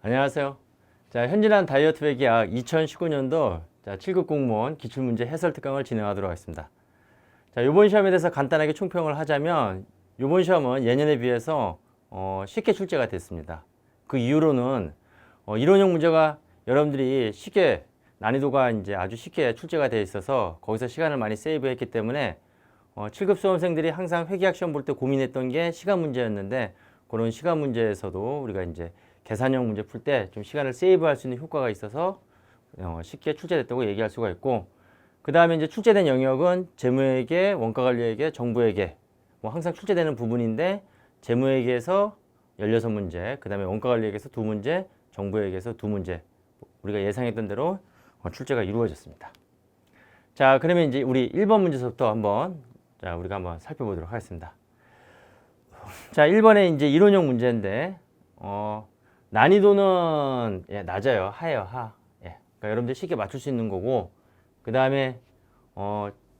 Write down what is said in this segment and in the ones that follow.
안녕하세요. 자, 현진한 다이어트 백약 2019년도 7급 공무원 기출문제 해설 특강을 진행하도록 하겠습니다. 자, 이번 시험에 대해서 간단하게 총평을 하자면 이번 시험은 예년에 비해서 쉽게 출제가 됐습니다. 그 이유로는 이론형 문제가 여러분들이 쉽게 난이도가 이제 아주 쉽게 출제가 되어 있어서 거기서 시간을 많이 세이브했기 때문에 7급 수험생들이 항상 회계학 시험 볼 때 고민했던 게 시간 문제였는데 그런 시간 문제에서도 우리가 이제 계산형 문제 풀 때 좀 시간을 세이브할 수 있는 효과가 있어서 쉽게 출제됐다고 얘기할 수가 있고, 그 다음에 이제 출제된 영역은 재무회계, 원가관리회계, 정부회계 뭐 항상 출제되는 부분인데 재무회계에서 16문제, 그 다음에 원가관리회계에서 2문제, 정부회계에서 2문제 우리가 예상했던 대로 출제가 이루어졌습니다. 자, 그러면 이제 우리 1번 문제서부터 우리가 한번 살펴보도록 하겠습니다. 자, 1번에 이제 이론형 문제인데 난이도는 낮아요. 하예요, 하. 그러니까 여러분들 쉽게 맞출 수 있는 거고, 그 다음에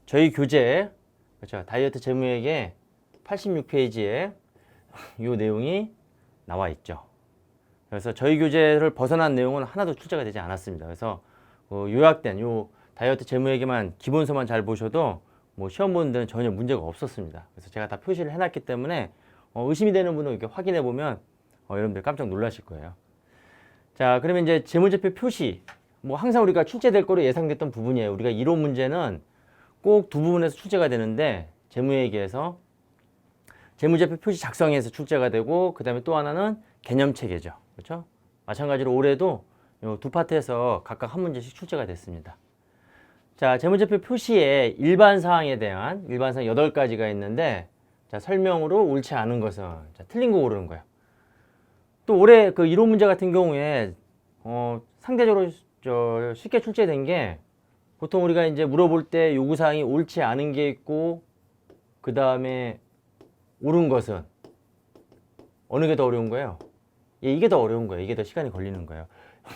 저희 교재, 그렇죠, 다이어트 재무회계 86페이지에 이 내용이 나와 있죠. 그래서 저희 교재를 벗어난 내용은 하나도 출제가 되지 않았습니다. 그래서 요약된 요 다이어트 재무회계만 기본서만 잘 보셔도 뭐 시험 보는 데는 전혀 문제가 없었습니다. 그래서 제가 다 표시를 해놨기 때문에 의심이 되는 분은 이렇게 확인해 보면 여러분들 깜짝 놀라실 거예요. 자, 그러면 이제 재무제표 표시, 뭐 항상 우리가 출제될 거로 예상됐던 부분이에요. 우리가 이론 문제는 꼭 두 부분에서 출제가 되는데 재무회계에서 재무제표 표시 작성에서 출제가 되고, 그 다음에 또 하나는 개념체계죠. 그렇죠? 마찬가지로 올해도 이 두 파트에서 각각 한 문제씩 출제가 됐습니다. 자, 재무제표 표시의 일반 사항에 대한 일반 사항 8가지가 있는데, 자, 설명으로 옳지 않은 것은 틀린 거 고르는 거예요. 또 올해 그 이론 문제 같은 경우에 상대적으로 쉽게 출제된 게, 보통 우리가 이제 물어볼 때 요구사항이 옳지 않은 게 있고, 그 다음에 옳은 것은 어느 게 더 어려운 거예요? 이게 더 어려운 거예요. 이게 더 시간이 걸리는 거예요.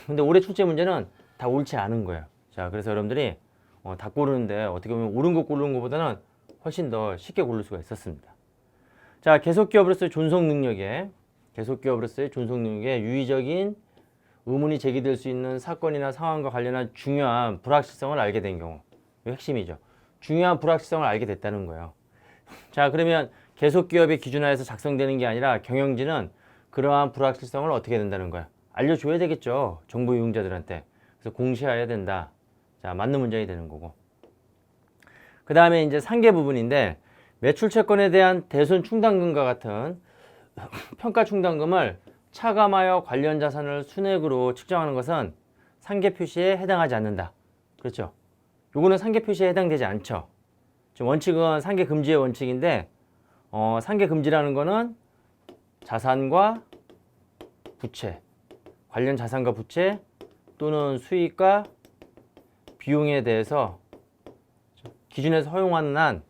근데 올해 출제 문제는 다 옳지 않은 거예요. 자, 그래서 여러분들이 다 고르는데 어떻게 보면 옳은 거 고르는 것보다는 훨씬 더 쉽게 고를 수가 있었습니다. 자, 계속기업으로서의 존속 능력에 유의적인 의문이 제기될 수 있는 사건이나 상황과 관련한 중요한 불확실성을 알게 된 경우, 이게 핵심이죠. 중요한 불확실성을 알게 됐다는 거예요. 자, 그러면 계속기업의 기준하에서 작성되는 게 아니라 경영진은 그러한 불확실성을 어떻게 된다는 거야? 알려줘야 되겠죠. 정보 이용자들한테. 그래서 공시해야 된다. 자, 맞는 문장이 되는 거고. 그 다음에 이제 상계 부분인데, 매출 채권에 대한 대손 충당금과 같은 평가 충당금을 차감하여 관련 자산을 순액으로 측정하는 것은 상계 표시에 해당하지 않는다. 그렇죠? 요거는 상계 표시에 해당되지 않죠. 지금 원칙은 상계 금지의 원칙인데, 상계 금지라는 거는 자산과 부채, 관련 자산과 부채 또는 수익과 비용에 대해서 기준에서 허용하는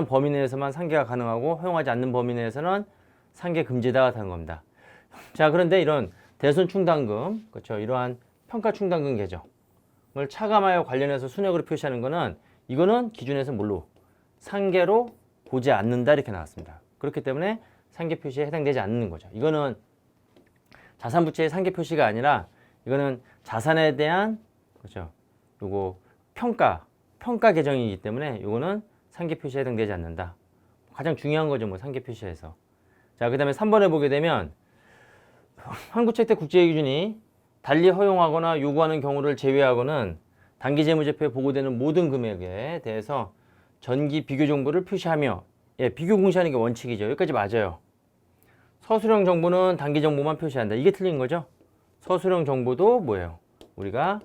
범위 내에서만 상계가 가능하고, 허용하지 않는 범위 내에서는 상계 금지다 하는 겁니다. 자, 그런데 이런 대손 충당금, 그렇죠, 이러한 평가 충당금 계정을 차감하여 관련해서 순액으로 표시하는 거는, 이거는 기준에서 뭘로? 상계로 보지 않는다, 이렇게 나왔습니다. 그렇기 때문에 상계 표시에 해당되지 않는 거죠. 이거는 자산 부채의 상계 표시가 아니라, 이거는 자산에 대한, 그렇죠, 요거 평가 계정이기 때문에 이거는 상계 표시에 해당되지 않는다. 가장 중요한 거죠, 뭐 상계 표시에서. 자, 그 다음에 3번에 보게 되면, 한국채택 국제기준이 달리 허용하거나 요구하는 경우를 제외하고는 단기재무제표에 보고되는 모든 금액에 대해서 전기 비교 정보를 표시하며, 비교 공시하는 게 원칙이죠. 여기까지 맞아요. 서술형 정보는 단기 정보만 표시한다. 이게 틀린 거죠. 서술형 정보도 뭐예요? 우리가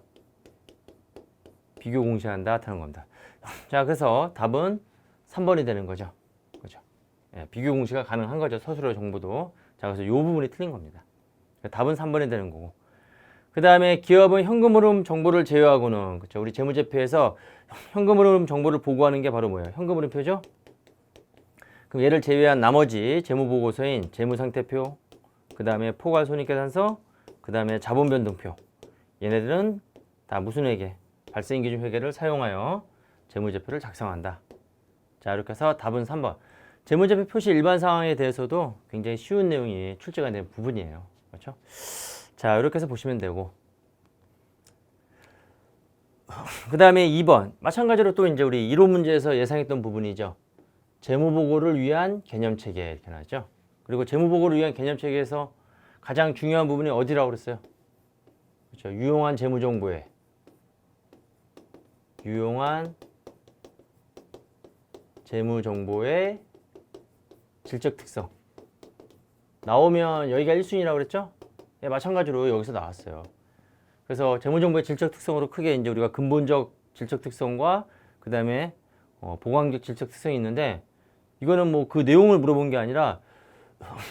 비교 공시한다 하는 겁니다. 자, 그래서 답은 3번이 되는 거죠. 그렇죠? 비교 공시가 가능한 거죠. 서술형 정보도. 자, 그래서 이 부분이 틀린 겁니다. 답은 3번이 되는 거고. 그 다음에 기업은 현금 흐름 정보를 제외하고는, 그렇죠, 우리 재무제표에서 현금 흐름 정보를 보고하는 게 바로 뭐예요? 현금 흐름표죠. 그럼 얘를 제외한 나머지 재무보고서인 재무상태표, 그 다음에 포괄손익계산서, 그 다음에 자본변동표, 얘네들은 다 무슨 회계? 발생기준 회계를 사용하여 재무제표를 작성한다. 자, 이렇게 해서 답은 3번. 재무제표 표시 일반 상황에 대해서도 굉장히 쉬운 내용이 출제가 된 부분이에요. 그렇죠? 자, 이렇게 해서 보시면 되고. 그 다음에 2번. 마찬가지로 또 이제 우리 이론 문제에서 예상했던 부분이죠. 재무보고를 위한 개념체계 이렇게 나왔죠. 그리고 재무보고를 위한 개념체계에서 가장 중요한 부분이 어디라고 그랬어요? 그렇죠. 유용한 재무정보에 유용한 재무정보의 질적 특성. 나오면 여기가 1순위라고 그랬죠? 네, 마찬가지로 여기서 나왔어요. 그래서 재무정보의 질적 특성으로 크게 이제 우리가 근본적 질적 특성과 그 다음에 보강적 질적 특성이 있는데 이거는 뭐 그 내용을 물어본 게 아니라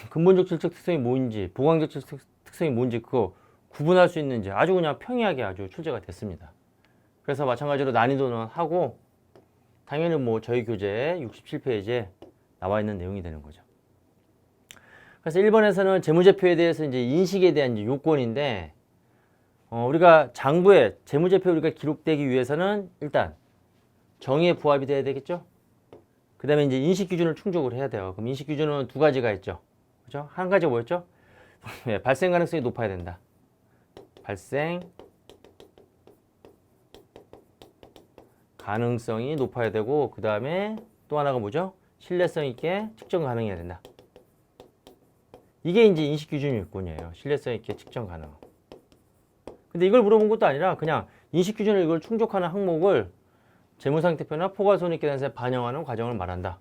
근본적 질적 특성이 뭔지 보강적 질적 특성이 뭔지 그거 구분할 수 있는지 아주 그냥 평이하게 아주 출제가 됐습니다. 그래서 마찬가지로 난이도는 하고 당연히 뭐 저희 교재 67페이지에 나와 있는 내용이 되는 거죠. 그래서 1번에서는 재무제표에 대해서 이제 인식에 대한 이제 요건인데 우리가 장부에 재무제표 우리가 기록되기 위해서는 일단 정의에 부합이 돼야 되겠죠. 그 다음에 이제 인식 기준을 충족을 해야 돼요. 그럼 인식 기준은 두 가지가 있죠. 그죠? 한 가지가 뭐였죠? 네, 발생 가능성이 높아야 된다. 발생 가능성이 높아야 되고 그 다음에 또 하나가 뭐죠? 신뢰성 있게 측정 가능해야 된다. 이게 이제 인식 기준 요건이에요. 신뢰성 있게 측정 가능. 근데 이걸 물어본 것도 아니라 그냥 인식 기준을 이걸 충족하는 항목을 재무상태표나 포괄손익계산서에 반영하는 과정을 말한다.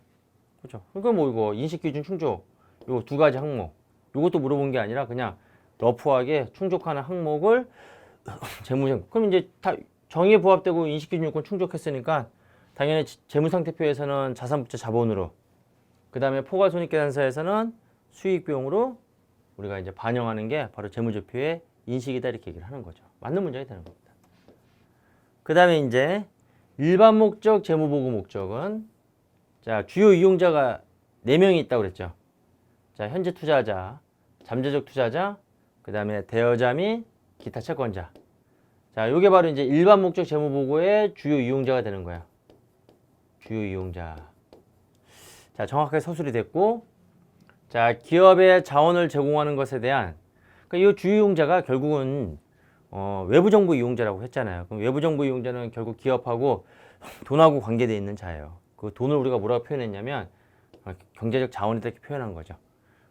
그렇죠? 그러니까 뭐 이거 인식 기준 충족 요 두 가지 항목 요것도 물어본 게 아니라 그냥 러프하게 충족하는 항목을 재무상 그럼 이제 다 정의에 부합되고 인식 기준 요건 충족했으니까 당연히 재무상태표에서는 자산부채 자본으로 그 다음에 포괄손익계산서에서는 수익 비용으로 우리가 이제 반영하는 게 바로 재무제표의 인식이다 이렇게 얘기를 하는 거죠. 맞는 문장이 되는 겁니다. 그 다음에 이제 일반 목적 재무보고 목적은 자 주요 이용자가 4명이 있다고 그랬죠. 자 현재 투자자, 잠재적 투자자, 그 다음에 대여자 및 기타 채권자. 자 요게 바로 이제 일반 목적 재무보고의 주요 이용자가 되는 거야. 주요 이용자. 자 정확하게 서술이 됐고 자 기업의 자원을 제공하는 것에 대한 그러니까 이 주요 이용자가 결국은 외부 정보 이용자라고 했잖아요. 그럼 외부 정보 이용자는 결국 기업하고 돈하고 관계되어 있는 자예요. 그 돈을 우리가 뭐라고 표현했냐면 경제적 자원이다 이렇게 표현한 거죠.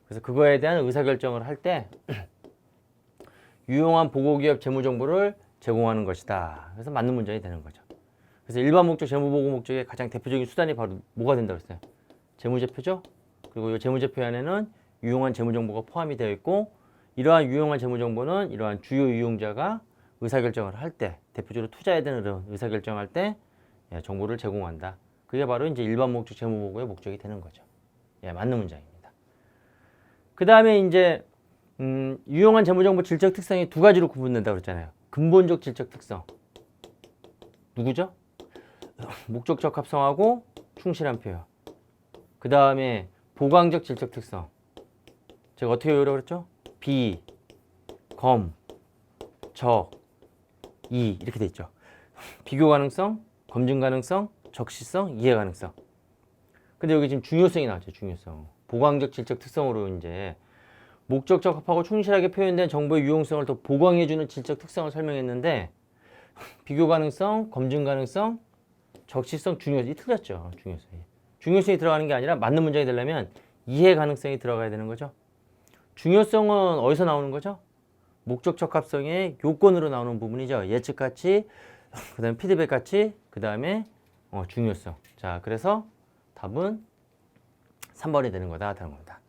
그래서 그거에 대한 의사결정을 할 때 유용한 보고기업 재무정보를 제공하는 것이다. 그래서 맞는 문장이 되는 거죠. 그래서 일반 목적 재무보고 목적의 가장 대표적인 수단이 바로 뭐가 된다고 했어요? 재무제표죠. 그리고 이 재무제표 안에는 유용한 재무정보가 포함이 되어 있고 이러한 유용한 재무정보는 이러한 주요 이용자가 의사결정을 할 때 대표적으로 투자에 대한 의사결정할 때 정보를 제공한다. 그게 바로 이제 일반 목적 재무보고의 목적이 되는 거죠. 예, 맞는 문장입니다. 그 다음에 이제 유용한 재무정보 질적 특성이 두 가지로 구분된다고 그랬잖아요. 근본적 질적 특성. 누구죠? 목적적 합성하고 충실한 표현. 그 다음에 보강적 질적 특성. 제가 어떻게 외우라고 그랬죠? 비, 검, 적, 이 이렇게 돼 있죠. 비교 가능성, 검증 가능성, 적시성, 이해 가능성. 근데 여기 지금 중요성이 나왔죠. 중요성. 보강적 질적 특성으로 이제 목적 적합하고 충실하게 표현된 정보의 유용성을 더 보강해주는 질적 특성을 설명했는데 비교 가능성, 검증 가능성, 적시성, 중요성 이 틀렸죠. 중요성이. 중요성이 들어가는 게 아니라 맞는 문장이 되려면 이해 가능성이 들어가야 되는 거죠. 중요성은 어디서 나오는 거죠? 목적 적합성의 요건으로 나오는 부분이죠. 예측 가치, 그 다음에 피드백 가치, 그 다음에 중요성. 자, 그래서 답은 3번이 되는 거다. 다른 겁니다.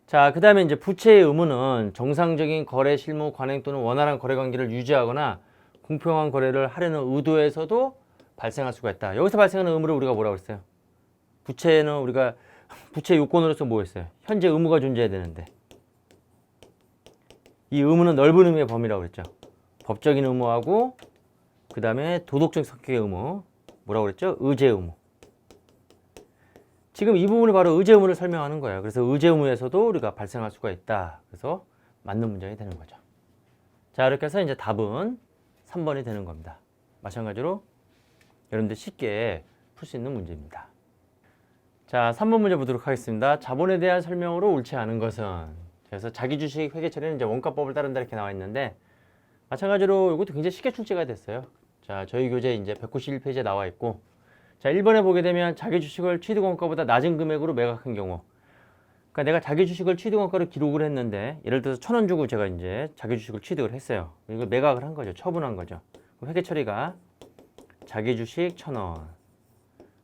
자, 그 다음에 이제 부채의 의무는 정상적인 거래 실무 관행 또는 원활한 거래 관계를 유지하거나 공평한 거래를 하려는 의도에서도 발생할 수가 있다. 여기서 발생하는 의무를 우리가 뭐라고 했어요? 부채는 우리가 부채 요건으로서 뭐 했어요? 현재 의무가 존재해야 되는데 이 의무는 넓은 의미의 범위라고 그랬죠. 법적인 의무하고 그 다음에 도덕적 성격의 의무 뭐라고 그랬죠? 의제 의무. 지금 이 부분이 바로 의제 의무를 설명하는 거예요. 그래서 의제 의무에서도 우리가 발생할 수가 있다. 그래서 맞는 문장이 되는 거죠. 자, 이렇게 해서 이제 답은 3번이 되는 겁니다. 마찬가지로 여러분들 쉽게 풀 수 있는 문제입니다. 자, 3번 문제 보도록 하겠습니다. 자본에 대한 설명으로 옳지 않은 것은 그래서 자기주식 회계 처리는 이제 원가법을 따른다 이렇게 나와 있는데 마찬가지로 이것도 굉장히 쉽게 출제가 됐어요. 자, 저희 교재 이제 191페이지에 나와 있고 자, 1번에 보게 되면 자기 주식을 취득원가보다 낮은 금액으로 매각한 경우 그러니까 내가 자기 주식을 취득원가로 기록을 했는데 예를 들어서 1,000원 주고 제가 이제 자기 주식을 취득을 했어요. 이걸 매각을 한 거죠. 처분한 거죠. 회계 처리가 자기 주식 1,000원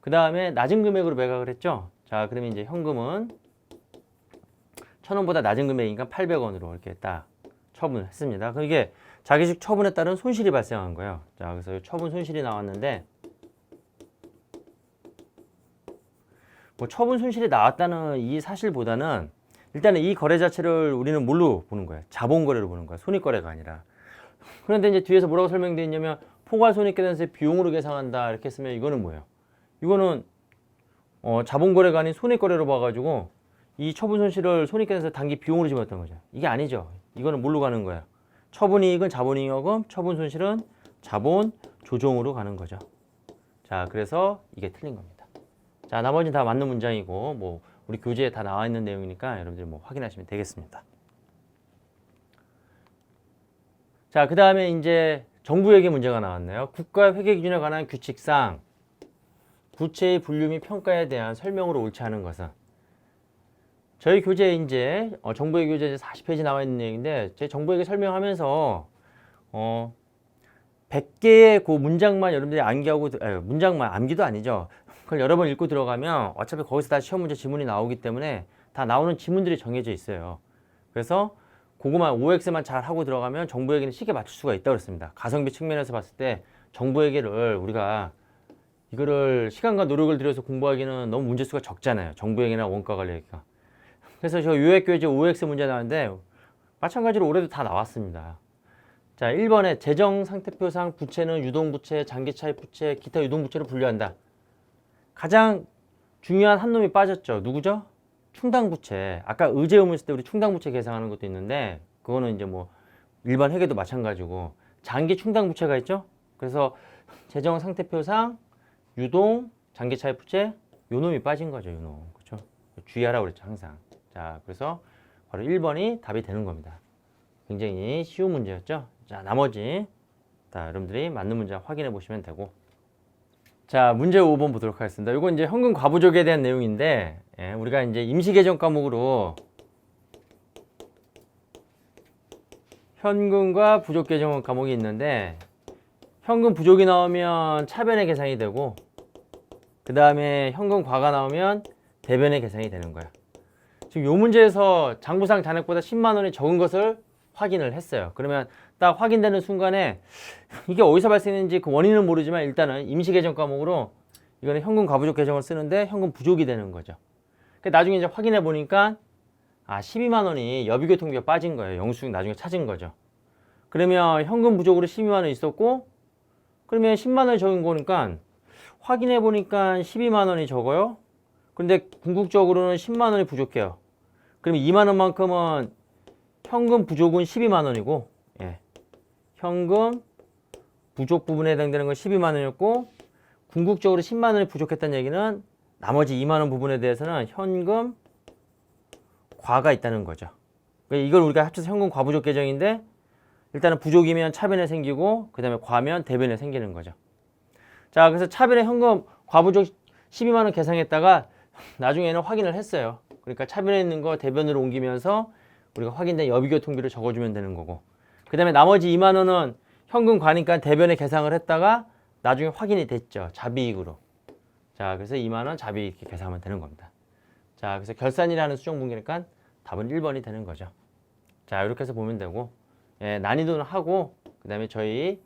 그 다음에 낮은 금액으로 매각을 했죠. 자, 그러면 이제 현금은 1,000원보다 낮은 금액이니까 800원으로 이렇게 딱 처분을 했습니다. 그럼 이게 자기 주식 처분에 따른 손실이 발생한 거예요. 자, 그래서 처분 손실이 나왔는데 뭐 처분 손실이 나왔다는 이 사실보다는 일단은 이 거래 자체를 우리는 뭘로 보는 거야? 자본거래로 보는 거야. 손익거래가 아니라. 그런데 이제 뒤에서 뭐라고 설명되어 있냐면 포괄손익계산서의 비용으로 계산한다 이렇게 했으면 이거는 뭐예요? 이거는 자본거래가 아닌 손익거래로 봐가지고 이 처분 손실을 손익계산서 단기 비용으로 집어넣었던 거죠. 이게 아니죠. 이거는 뭘로 가는 거야? 처분이익은 자본잉여금, 처분 손실은 자본 조정으로 가는 거죠. 자, 그래서 이게 틀린 겁니다. 자, 나머지는 다 맞는 문장이고 뭐 우리 교재에 다 나와 있는 내용이니까 여러분들이 뭐 확인하시면 되겠습니다. 자, 그 다음에 이제 정부회계 문제가 나왔네요. 국가 회계 기준에 관한 규칙상 부채의 분류 및 평가에 대한 설명으로 옳지 않은 것은 저희 교재에 이제 정부회계 교재 40페이지 나와 있는 내용인데 제 정부회계 설명하면서 100개의 그 문장만 여러분들이 암기하고 문장만 암기도 아니죠. 그걸 여러 번 읽고 들어가면 어차피 거기서 다 시험 문제 지문이 나오기 때문에 다 나오는 지문들이 정해져 있어요. 그래서 그거만 OX만 잘 하고 들어가면 정부회계는 쉽게 맞출 수가 있다고 그랬습니다. 가성비 측면에서 봤을 때 정부회계를 우리가 이거를 시간과 노력을 들여서 공부하기는 너무 문제 수가 적잖아요. 정부회계나 원가 관리가. 그래서 저 요약교재 OX 문제 나왔는데 마찬가지로 올해도 다 나왔습니다. 자, 1번에 재정상태표상 부채는 유동부채, 장기차입부채, 기타 유동부채로 분류한다. 가장 중요한 한 놈이 빠졌죠. 누구죠? 충당부채. 아까 의제의무 했을 때 우리 충당부채 계산하는 것도 있는데 그거는 이제 뭐 일반 회계도 마찬가지고 장기 충당부채가 있죠. 그래서 재정상태표상 유동, 장기차입부채 요 놈이 빠진 거죠. 요 놈. 그렇죠? 주의하라고 그랬죠. 항상. 자, 그래서 바로 1번이 답이 되는 겁니다. 굉장히 쉬운 문제였죠. 자, 나머지 여러분들이 맞는 문제 확인해 보시면 되고. 자, 문제 5번 보도록 하겠습니다. 이건 이제 현금 과부족에 대한 내용인데 우리가 이제 임시계정 과목으로 현금과 부족계정 과목이 있는데 현금 부족이 나오면 차변의 계산이 되고 그 다음에 현금 과가 나오면 대변의 계산이 되는 거야. 지금 이 문제에서 장부상 잔액보다 10만 원이 적은 것을 확인을 했어요. 그러면 딱 확인되는 순간에 이게 어디서 발생했는지 그 원인은 모르지만 일단은 임시계정 과목으로 이거는 현금 과부족 계정을 쓰는데 현금 부족이 되는 거죠. 나중에 이제 확인해 보니까 12만 원이 여비교통비가 빠진 거예요. 영수증 나중에 찾은 거죠. 그러면 현금 부족으로 12만 원 있었고 그러면 10만 원이 적은 거니까 확인해 보니까 12만 원이 적어요. 근데 궁극적으로는 10만 원이 부족해요. 그러면 2만 원만큼은 현금 부족은 12만 원이고 현금 부족 부분에 해당되는 건 12만 원이었고 궁극적으로 10만 원이 부족했다는 얘기는 나머지 2만 원 부분에 대해서는 현금 과가 있다는 거죠. 그러니까 이걸 우리가 합쳐서 현금 과부족 계정인데 일단은 부족이면 차변에 생기고 그 다음에 과면 대변에 생기는 거죠. 자, 그래서 차변에 현금 과부족 12만 원 계산했다가 나중에는 확인을 했어요. 그러니까 차변에 있는 거 대변으로 옮기면서 우리가 확인된 여비교통비를 적어주면 되는 거고 그 다음에 나머지 2만 원은 현금 과니까 대변에 계산을 했다가 나중에 확인이 됐죠. 자비익으로. 자, 그래서 2만 원 자비익 이렇게 계산하면 되는 겁니다. 자, 그래서 결산이라는 수정 분기니까 답은 1번이 되는 거죠. 자, 이렇게 해서 보면 되고 난이도는 하고 그 다음에 저희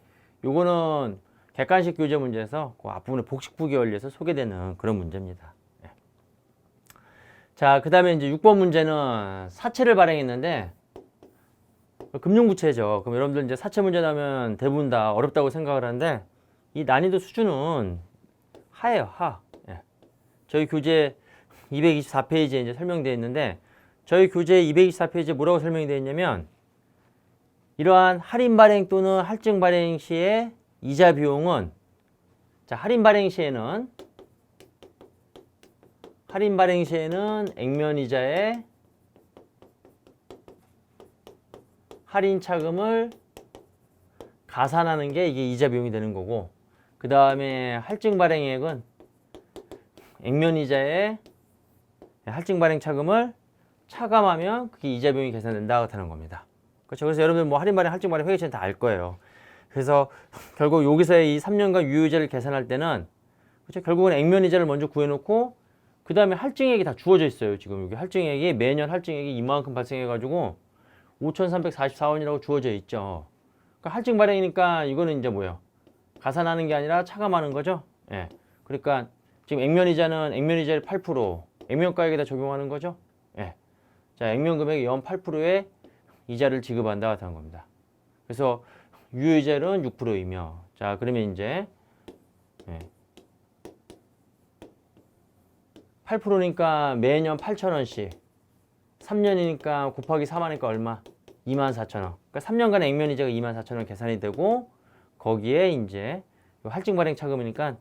요거는 객관식 교재 문제에서 그 앞부분에 복식부기 원리에서 소개되는 그런 문제입니다. 자, 그 다음에 이제 6번 문제는 사채를 발행했는데 금융부채죠. 그럼 여러분들 이제 사채 문제 나면 대부분 다 어렵다고 생각을 하는데 이 난이도 수준은 하예요, 하. 저희 교재 224페이지에 이제 설명되어 있는데 저희 교재 224페이지에 뭐라고 설명이 되어 있냐면 이러한 할인 발행 또는 할증 발행 시에 이자 비용은 자, 할인 발행 시에는 액면 이자의 할인 차금을 가산하는 게 이게 이자 비용이 되는 거고, 그 다음에 할증 발행액은 액면 이자에 할증 발행 차금을 차감하면 그게 이자 비용이 계산된다는 겁니다. 그렇죠. 그래서 여러분들 뭐 할인 발행, 할증 발행 회계처는 다 알 거예요. 그래서 결국 여기서의 이 3년간 유효이자를 계산할 때는, 그렇죠. 결국은 액면 이자를 먼저 구해놓고 그 다음에 할증액이 다 주어져 있어요. 지금 여기 할증액이 매년 할증액이 이만큼 발생해가지고 5,344원이라고 주어져 있죠. 그러니까 할증 발행이니까 이거는 이제 뭐예요? 가산하는 게 아니라 차감하는 거죠. 예. 그러니까 지금 액면 이자는 액면 이자를 8%, 액면가액에다 적용하는 거죠. 예. 자, 액면 금액의 연 8%의 이자를 지급한다는 겁니다. 그래서 유효이자율은 6%이며, 자, 그러면 이제 8%니까 매년 8,000원씩, 3년이니까 곱하기 4만이니까 얼마? 24,000원. 그러니까 3년간의 액면 이자가 24,000원 계산이 되고, 거기에 이제 할증 발행 차금이니까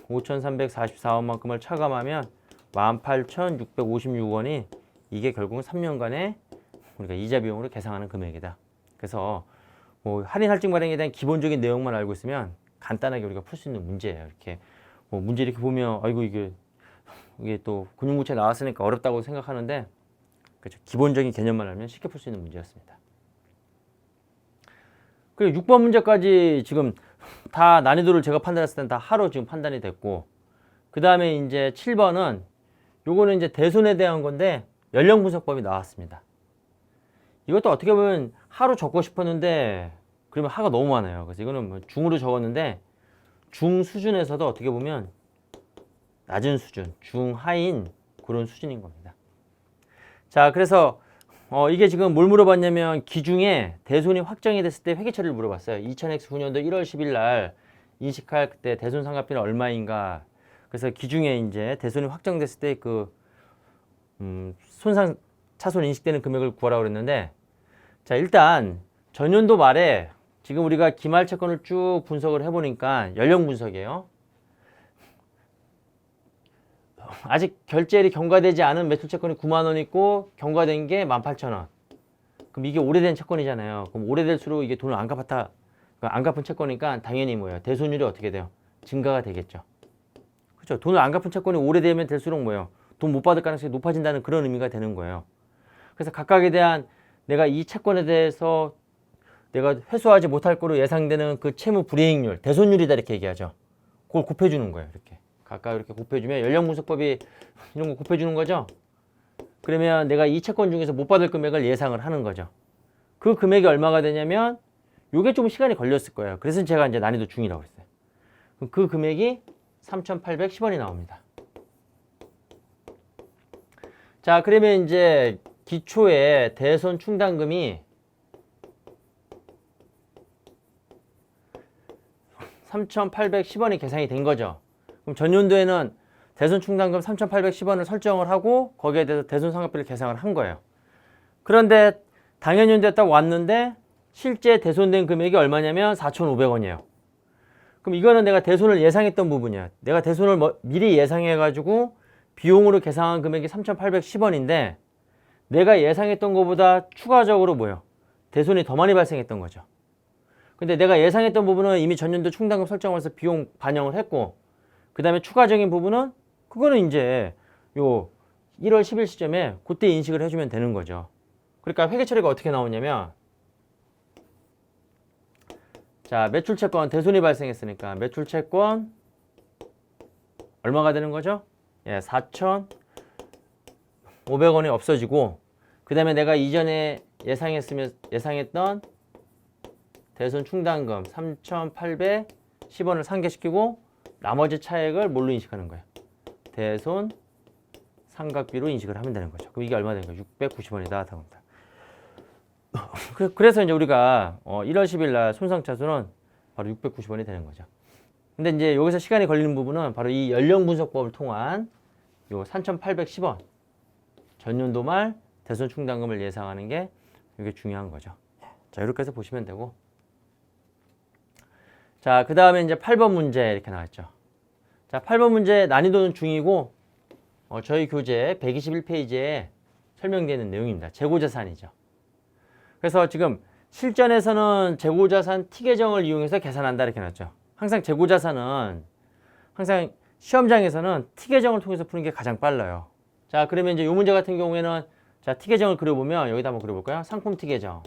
5,344원만큼을 차감하면 18,656원이 이게 결국은 3년간의 우리가 이자 비용으로 계상하는 금액이다. 그래서 뭐 할인 할증 발행에 대한 기본적인 내용만 알고 있으면 간단하게 우리가 풀 수 있는 문제예요. 이렇게 뭐 문제 이렇게 보면 아이고 이게 또 금융부채 나왔으니까 어렵다고 생각하는데, 그렇죠. 기본적인 개념만 알면 쉽게 풀 수 있는 문제였습니다. 그리고 6번 문제까지 지금 다 난이도를 제가 판단했을 때는 다 하로 지금 판단이 됐고, 그 다음에 이제 7번은 요거는 이제 대손에 대한 건데 연령 분석법이 나왔습니다. 이것도 어떻게 보면 하로 적고 싶었는데 그러면 하가 너무 많아요. 그래서 이거는 뭐 중으로 적었는데 중 수준에서도 어떻게 보면 낮은 수준, 중하인 그런 수준인 겁니다. 자, 그래서 이게 지금 뭘 물어봤냐면 기중에 대손이 확정이 됐을 때 회계 처리를 물어봤어요. 2000X9년도 1월 10일 날 인식할 그때 대손 상각비는 얼마인가. 그래서 기중에 이제 대손이 확정됐을 때 그 손상 차손 인식되는 금액을 구하라고 그랬는데, 자, 일단 전년도 말에 지금 우리가 기말 채권을 쭉 분석을 해보니까 연령 분석이에요. 아직 결제일이 경과되지 않은 매출 채권이 9만 원 있고 경과된 게 18,000원. 그럼 이게 오래된 채권이잖아요. 그럼 오래될수록 이게 돈을 안 갚았다, 안 갚은 채권이니까 당연히 뭐예요? 대손율이 어떻게 돼요? 증가가 되겠죠. 그렇죠. 돈을 안 갚은 채권이 오래되면 될수록 뭐예요? 돈 못 받을 가능성이 높아진다는 그런 의미가 되는 거예요. 그래서 각각에 대한 내가 이 채권에 대해서 내가 회수하지 못할 거로 예상되는 그 채무 불이익률, 대손율이다 이렇게 얘기하죠. 그걸 곱해주는 거예요. 이렇게 각각 이렇게 곱해주면 연령분석법이 이런 거 곱해주는 거죠. 그러면 내가 이 채권 중에서 못 받을 금액을 예상을 하는 거죠. 그 금액이 얼마가 되냐면 요게 좀 시간이 걸렸을 거예요. 그래서 제가 이제 난이도 중이라고 했어요. 그럼 그 금액이 3,810원이 나옵니다. 자, 그러면 이제 기초에 대손 충당금이 3,810원이 계산이 된 거죠. 그럼 전년도에는 대손 충당금 3,810원을 설정을 하고 거기에 대해서 대손 상각비를 계산을 한 거예요. 그런데 당연연도에 딱 왔는데 실제 대손된 금액이 얼마냐면 4,500원이에요. 그럼 이거는 내가 대손을 예상했던 부분이야. 내가 대손을 미리 예상해가지고 비용으로 계산한 금액이 3,810원인데 내가 예상했던 것보다 추가적으로 뭐예요? 대손이 더 많이 발생했던 거죠. 근데 내가 예상했던 부분은 이미 전년도 충당금 설정을 해서 비용 반영을 했고, 그 다음에 추가적인 부분은 그거는 이제 요 1월 10일 시점에 그때 인식을 해주면 되는 거죠. 그러니까 회계 처리가 어떻게 나오냐면, 자, 매출채권 대손이 발생했으니까 매출채권 얼마가 되는 거죠? 예, 4,500원이 없어지고, 그 다음에 내가 이전에 예상했던 대손 충당금 3,810원을 상계시키고 나머지 차액을 뭘로 인식하는 거예요? 대손 상각비로 인식을 하면 되는 거죠. 그럼 이게 얼마 되는 거예요? 690원이다. 합니다. 그래서 이제 우리가 1월 10일 날 손상차손은 바로 690원이 되는 거죠. 근데 이제 여기서 시간이 걸리는 부분은 바로 이 연령 분석법을 통한 요 3,810원 전년도 말 대손 충당금을 예상하는 게 이게 중요한 거죠. 자, 이렇게 해서 보시면 되고, 자, 그 다음에 이제 8번 문제 이렇게 나왔죠. 자, 8번 문제 난이도는 중이고 저희 교재 121페이지에 설명되어 있는 내용입니다. 재고자산이죠. 그래서 지금 실전에서는 재고자산 T계정을 이용해서 계산한다 이렇게 놨죠. 항상 재고자산은 항상 시험장에서는 T계정을 통해서 푸는 게 가장 빨라요. 자, 그러면 이제 이 문제 같은 경우에는 자, T계정을 그려보면 여기다 한번 그려볼까요? 상품 T계정.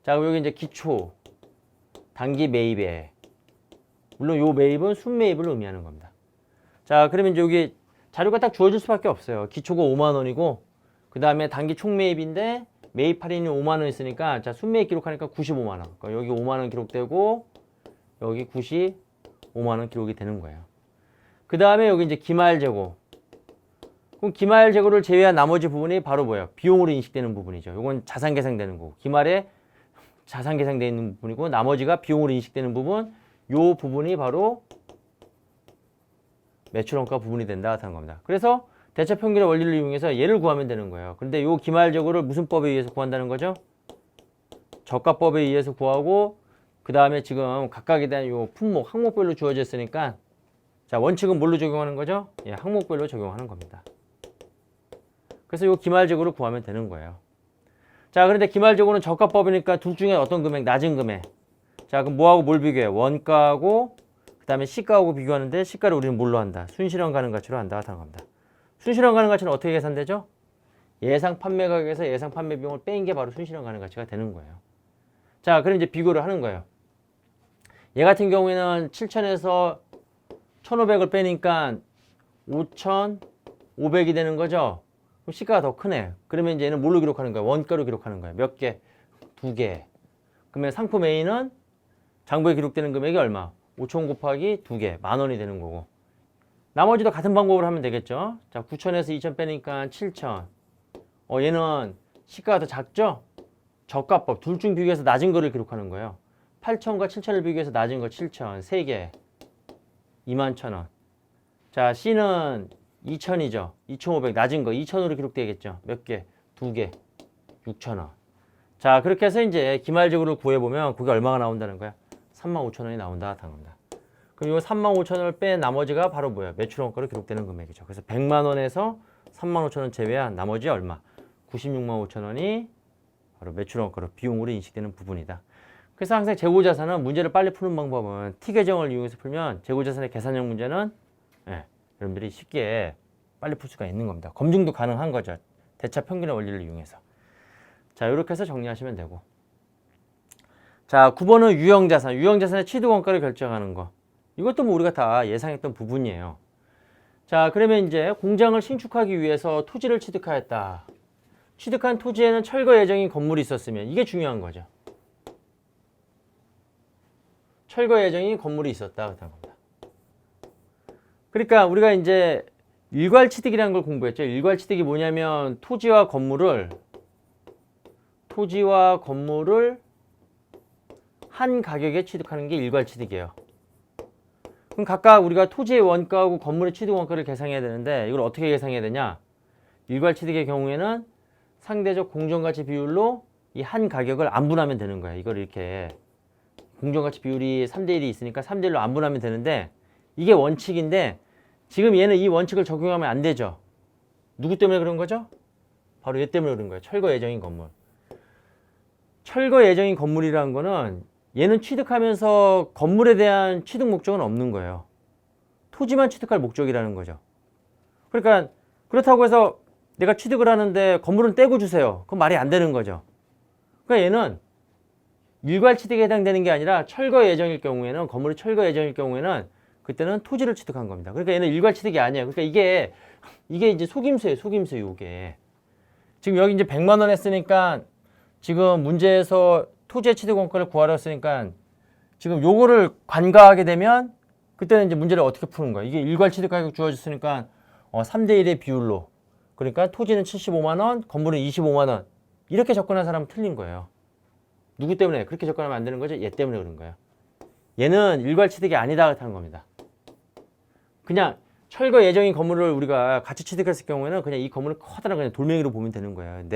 자, 여기 이제 기초, 단기 매입에 물론 요 매입은 순매입을 의미하는 겁니다. 자, 그러면 이제 여기 자료가 딱 주어질 수밖에 없어요. 기초가 5만 원이고 그 다음에 단기 총매입인데 매입 할인이 5만 원 있으니까 자, 순매입 기록하니까 95만 원. 그러니까 여기 5만 원 기록되고 여기 95만 원 기록이 되는 거예요. 그 다음에 여기 이제 기말 재고. 그럼 기말 재고를 제외한 나머지 부분이 바로 뭐예요? 비용으로 인식되는 부분이죠. 이건 자산 계상되는 거고. 기말에 자산 계상되어 있는 부분이고 나머지가 비용으로 인식되는 부분. 요 부분이 바로 매출원가 부분이 된다 하는 겁니다. 그래서 대차 평균의 원리를 이용해서 얘를 구하면 되는 거예요. 근데 요 기말 재고를 무슨 법에 의해서 구한다는 거죠? 저가법에 의해서 구하고 그 다음에 지금 각각에 대한 요 품목, 항목별로 주어졌으니까 자, 원칙은 뭘로 적용하는 거죠? 예, 항목별로 적용하는 겁니다. 그래서 요 기말 재고를 구하면 되는 거예요. 자, 그런데 기말 재고는 저가법이니까 둘 중에 어떤 금액? 낮은 금액. 자, 그럼 뭐하고 뭘 비교해? 원가하고 그 다음에 시가하고 비교하는데 시가를 우리는 뭘로 한다? 순실현 가능 가치로 한다 하는 겁니다. 순실현 가능 가치는 어떻게 계산되죠? 예상 판매 가격에서 예상 판매 비용을 뺀 게 바로 순실현 가능 가치가 되는 거예요. 자, 그럼 이제 비교를 하는 거예요. 얘 같은 경우에는 7,000에서 1,500을 빼니까 5,500이 되는 거죠. 그럼 시가가 더 크네. 그러면 이제 얘는 뭘로 기록하는 거야? 원가로 기록하는 거야. 몇 개? 2개. 그러면 상품 A는 장부에 기록되는 금액이 얼마? 5,000 곱하기 2개, 10,000원이 되는 거고. 나머지도 같은 방법으로 하면 되겠죠. 자, 9,000에서 2,000 빼니까 7,000. 얘는 시가가 더 작죠? 저가법, 둘 중 비교해서 낮은 거를 기록하는 거예요. 8,000과 7,000을 비교해서 낮은 거 7,000, 3개, 21,000원. 자, C는 2,000이죠. 2,500, 낮은 거 2,000으로 기록되겠죠. 몇 개? 2개, 6,000원. 자, 그렇게 해서 이제 기말재고를 구해보면 그게 얼마가 나온다는 거야? 35,000원이 나온다 하는 겁니다. 그럼 이 35,000원을 뺀 나머지가 바로 뭐야? 매출원가로 기록되는 금액이죠. 그래서 100만 원에서 35,000원 제외한 나머지 얼마? 96만 5천원이 바로 매출원가로 비용으로 인식되는 부분이다. 그래서 항상 재고자산은 문제를 빨리 푸는 방법은 T계정을 이용해서 풀면 재고자산의 계산형 문제는 여러분들이 쉽게 빨리 풀 수가 있는 겁니다. 검증도 가능한 거죠. 대차 평균의 원리를 이용해서. 자, 이렇게 해서 정리하시면 되고. 자, 9번은 유형자산. 유형자산의 취득원가를 결정하는 거. 이것도 뭐 우리가 다 예상했던 부분이에요. 자, 그러면 이제 공장을 신축하기 위해서 토지를 취득하였다. 취득한 토지에는 철거 예정인 건물이 있었으면 이게 중요한 거죠. 철거 예정인 건물이 있었다. 그런 겁니다. 그러니까 우리가 이제 일괄취득이라는 걸 공부했죠. 일괄취득이 뭐냐면 토지와 건물을 한 가격에 취득하는 게 일괄취득이에요. 그럼 각각 우리가 토지의 원가하고 건물의 취득 원가를 계산해야 되는데 이걸 어떻게 계산해야 되냐? 일괄취득의 경우에는 상대적 공정가치 비율로 이 한 가격을 안분하면 되는 거야. 이걸 이렇게 공정가치 비율이 3대1이 있으니까 3대1로 안분하면 되는데 이게 원칙인데 지금 얘는 이 원칙을 적용하면 안 되죠. 누구 때문에 그런 거죠? 바로 얘 때문에 그런 거예요. 철거 예정인 건물. 철거 예정인 건물이라는 거는 얘는 취득하면서 건물에 대한 취득 목적은 없는 거예요. 토지만 취득할 목적이라는 거죠. 그러니까 그렇다고 해서 내가 취득을 하는데 건물은 떼고 주세요. 그건 말이 안 되는 거죠. 그러니까 얘는 일괄 취득에 해당되는 게 아니라 철거 예정일 경우에는 건물이 철거 예정일 경우에는 그때는 토지를 취득한 겁니다. 그러니까 얘는 일괄 취득이 아니에요. 그러니까 이게 이제 속임수예요. 속임수 요게. 지금 여기 이제 100만 원 했으니까 지금 문제에서 토지의 취득 원가를 구하라 했으니까 지금 요거를 관가하게 되면 그때는 이제 문제를 어떻게 푸는 거야? 이게 일괄 취득 가격 주어졌으니까 3대1의 비율로 그러니까 토지는 75만 원, 건물은 25만 원 이렇게 접근한 사람은 틀린 거예요. 누구 때문에 그렇게 접근하면 안 되는 거죠? 얘 때문에 그런 거예요. 얘는 일괄 취득이 아니다 하는 겁니다. 그냥 철거 예정인 건물을 우리가 같이 취득했을 경우에는 그냥 이 건물을 커다란 그냥 돌멩이로 보면 되는 거예요.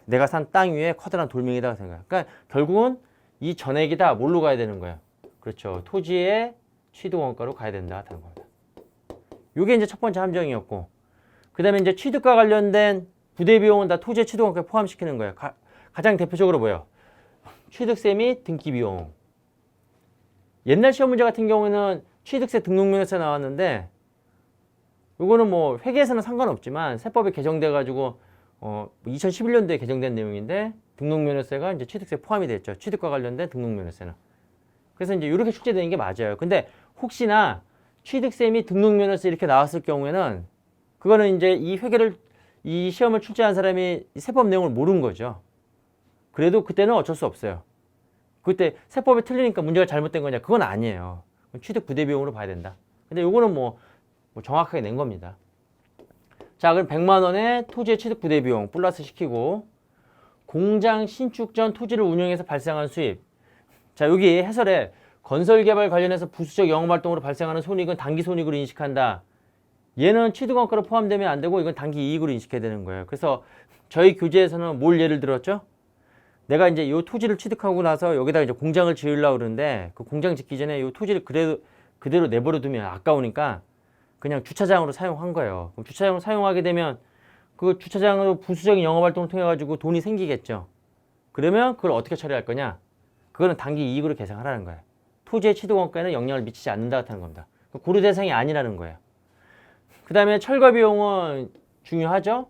내가 산 땅 위에 커다란 돌멩이다 생각. 그러니까 결국은 이 전액이 다 뭘로 가야 되는 거예요? 그렇죠. 토지의 취득 원가로 가야 된다 하는 겁니다. 이게 이제 첫 번째 함정이었고, 그 다음에 이제 취득과 관련된 부대 비용은 다 토지의 취득원가에 포함시키는 거예요. 가장 대표적으로 뭐예요? 취득세 및 등기 비용. 옛날 시험 문제 같은 경우에는 취득세 등록면허세 나왔는데 이거는 뭐 회계에서는 상관없지만 세법이 개정돼 가지고 2011년도에 개정된 내용인데 등록면허세가 이제 취득세 포함이 됐죠. 취득과 관련된 등록면허세는. 그래서 이제 이렇게 출제되는 게 맞아요. 근데 혹시나 취득세 및 등록면허세 이렇게 나왔을 경우에는 그거는 이제 이 시험을 출제한 사람이 세법 내용을 모르는 거죠. 그래도 그때는 어쩔 수 없어요. 그때 세법이 틀리니까 문제가 잘못된 거냐? 그건 아니에요. 취득 부대 비용으로 봐야 된다. 근데 요거는 뭐 정확하게 낸 겁니다. 자, 그럼 100만 원의 토지의 취득 부대 비용 플러스 시키고 공장 신축 전 토지를 운영해서 발생한 수입. 자, 여기 해설에 건설 개발 관련해서 부수적 영업 활동으로 발생하는 손익은 단기 손익으로 인식한다. 얘는 취득원가로 포함되면 안 되고 이건 단기 이익으로 인식해야 되는 거예요. 그래서 저희 교재에서는 뭘 예를 들었죠? 내가 이제 이 토지를 취득하고 나서 여기다 이제 공장을 지으려고 그러는데 그 공장 짓기 전에 이 토지를 그대로 내버려 두면 아까우니까 그냥 주차장으로 사용한 거예요. 그럼 주차장으로 사용하게 되면 그 주차장으로 부수적인 영업 활동을 통해 가지고 돈이 생기겠죠. 그러면 그걸 어떻게 처리할 거냐? 그거는 단기 이익으로 계산하라는 거예요. 토지의 취득원가에는 영향을 미치지 않는다 하는 겁니다. 고려 대상이 아니라는 거예요. 그 다음에 철거 비용은 중요하죠.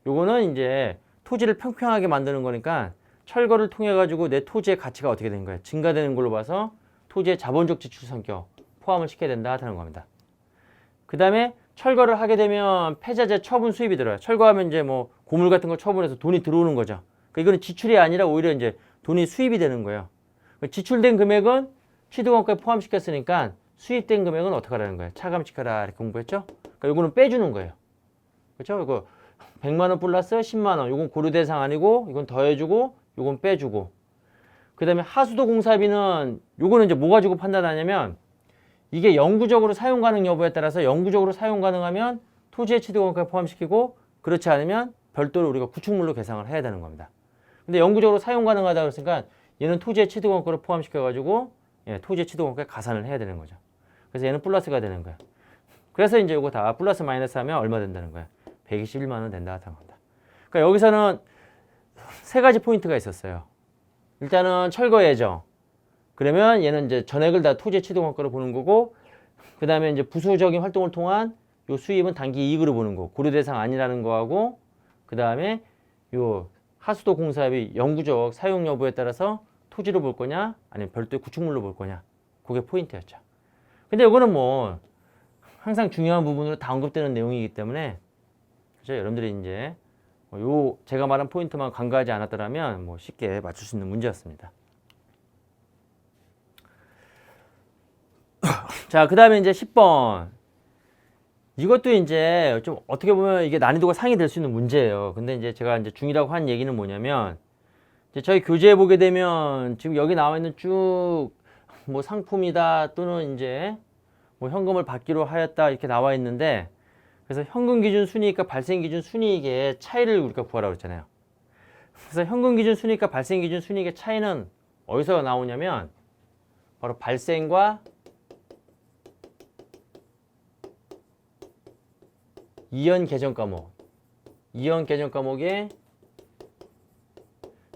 요거는 이제 토지를 평평하게 만드는 거니까 철거를 통해 가지고 내 토지의 가치가 어떻게 되는 거예요? 증가되는 걸로 봐서 토지의 자본적 지출 성격 포함을 시켜야 된다 하는 겁니다. 그 다음에 철거를 하게 되면 폐자재 처분 수입이 들어요. 철거하면 이제 뭐 고물 같은 걸 처분해서 돈이 들어오는 거죠. 그러니까 이거는 지출이 아니라 오히려 이제 돈이 수입이 되는 거예요. 지출된 금액은 취득원가에 포함시켰으니까 수입된 금액은 어떻게 하라는 거예요? 차감시켜라 이렇게 공부했죠? 그러니까 이거는 빼주는 거예요. 그렇죠? 이거 100만 원 플러스 10만 원. 이건 고려 대상 아니고 이건 더해주고 이건 빼주고. 그 다음에 하수도 공사비는 요거는 이제 뭐 가지고 판단하냐면 이게 영구적으로 사용 가능 여부에 따라서 영구적으로 사용 가능하면 토지의 취득원가에 포함시키고 그렇지 않으면 별도로 우리가 구축물로 계상을 해야 되는 겁니다. 근데 영구적으로 사용 가능하다 그랬으니까 얘는 토지의 취득원가를 포함시켜 가지고 토지의 취득원가에 가산을 해야 되는 거죠. 그래서 얘는 플러스가 되는 거야. 그래서 이제 이거 다 플러스 마이너스 하면 얼마 된다는 거야? 121만 원 된다 하는 겁니다. 그러니까 여기서는 세 가지 포인트가 있었어요. 일단은 철거 예정. 그러면 얘는 이제 전액을 다 토지의 취득원가로 보는 거고, 그 다음에 이제 부수적인 활동을 통한 요 수입은 단기 이익으로 보는 거. 고려 대상 아니라는 거하고, 그 다음에 요 하수도 공사비 영구적 사용 여부에 따라서 토지로 볼 거냐, 아니면 별도의 구축물로 볼 거냐. 그게 포인트였죠. 근데 이거는 뭐 항상 중요한 부분으로 다 언급되는 내용이기 때문에 그죠? 여러분들이 이제 요 제가 말한 포인트만 간과하지 않았더라면 뭐 쉽게 맞출 수 있는 문제였습니다. 자, 그 다음에 이제 10번. 이것도 이제 좀 어떻게 보면 이게 난이도가 상이 될 수 있는 문제예요. 근데 이제 제가 이제 중이라고 한 얘기는 뭐냐면 이제 저희 교재에 보게 되면 지금 여기 나와 있는 쭉 뭐 상품이다 또는 이제 뭐 현금을 받기로 하였다 이렇게 나와 있는데 그래서 현금 기준 순이익과 발생 기준 순이익의 차이를 우리가 구하라고 했잖아요. 그래서 현금 기준 순이익과 발생 기준 순이익의 차이는 어디서 나오냐면 바로 발생과 이연 계정 과목. 이연 계정 과목의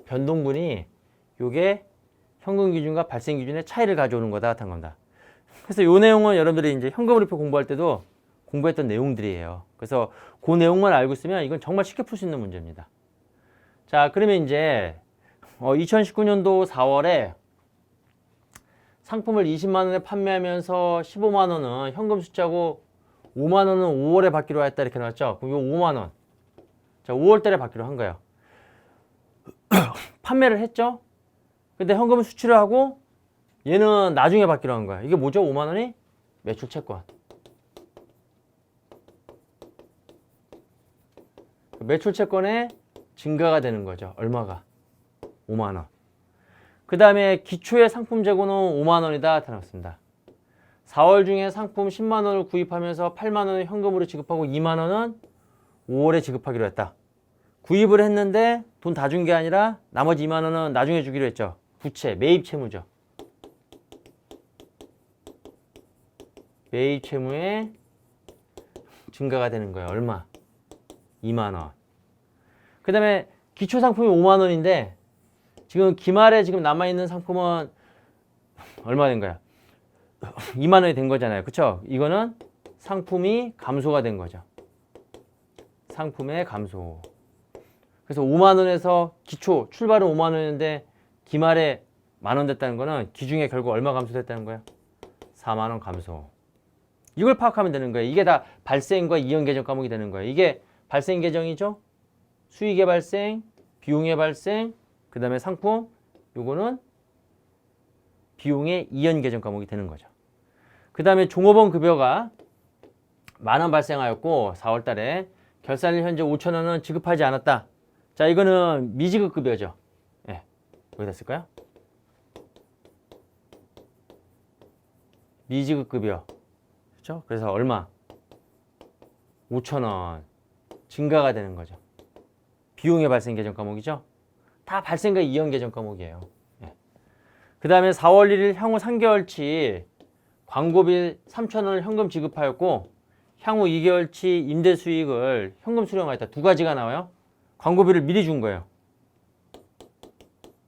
변동분이 요게 현금 기준과 발생 기준의 차이를 가져오는 거다 한 겁니다. 그래서 요 내용은 여러분들이 이제 현금흐름표 공부할 때도 공부했던 내용들이에요. 그래서 그 내용만 알고 있으면 이건 정말 쉽게 풀 수 있는 문제입니다. 자, 그러면 이제 2019년도 4월에 상품을 20만 원에 판매하면서 15만 원은 현금 수차고 5만 원은 5월에 받기로 했다 이렇게 나왔죠. 그럼 요 5만 원. 자, 5월 달에 받기로 한 거예요. 판매를 했죠. 근데 현금을 수출을 하고 얘는 나중에 받기로 한 거야. 이게 뭐죠? 5만 원이 매출 채권. 매출 채권의 증가가 되는 거죠. 얼마가? 5만 원. 그 다음에 기초의 상품 재고는 5만 원이다 나타났습니다. 4월 중에 상품 10만 원을 구입하면서 8만 원을 현금으로 지급하고 2만 원은 5월에 지급하기로 했다. 구입을 했는데 돈 다 준 게 아니라 나머지 2만 원은 나중에 주기로 했죠. 부채, 매입 채무죠. 매입 채무의 증가가 되는 거예요. 얼마? 2만 원. 그 다음에 기초 상품이 5만 원인데 지금 기말에 지금 남아있는 상품은 얼마 된 거야? 2만 원이 된 거잖아요. 그쵸? 이거는 상품이 감소가 된 거죠. 상품의 감소. 그래서 5만 원에서 기초 출발은 5만 원인데 기말에 만 원 됐다는 거는 기중에 결국 얼마 감소됐다는 거야? 4만 원 감소. 이걸 파악하면 되는 거예요. 이게 다 발생과 이연 계정 과목이 되는 거예요. 이게 발생 계정이죠. 수익의 발생, 비용의 발생, 그 다음에 상품, 요거는 비용의 이연 계정 과목이 되는 거죠. 그 다음에 종업원 급여가 10,000원 발생하였고 4월 달에 결산일 현재 5,000원은 지급하지 않았다. 자, 이거는 미지급 급여죠. 예. 여기다 쓸까요? 미지급 급여. 그렇죠? 그래서 얼마? 5,000원 증가가 되는 거죠. 비용의 발생 계정 과목이죠. 다 발생과 이연 계정 과목이에요. 예. 그 다음에 4월 1일 향후 3개월치 광고비 3,000원을 현금 지급하였고 향후 2개월치 임대 수익을 현금 수령하였다. 두 가지가 나와요. 광고비를 미리 준 거예요.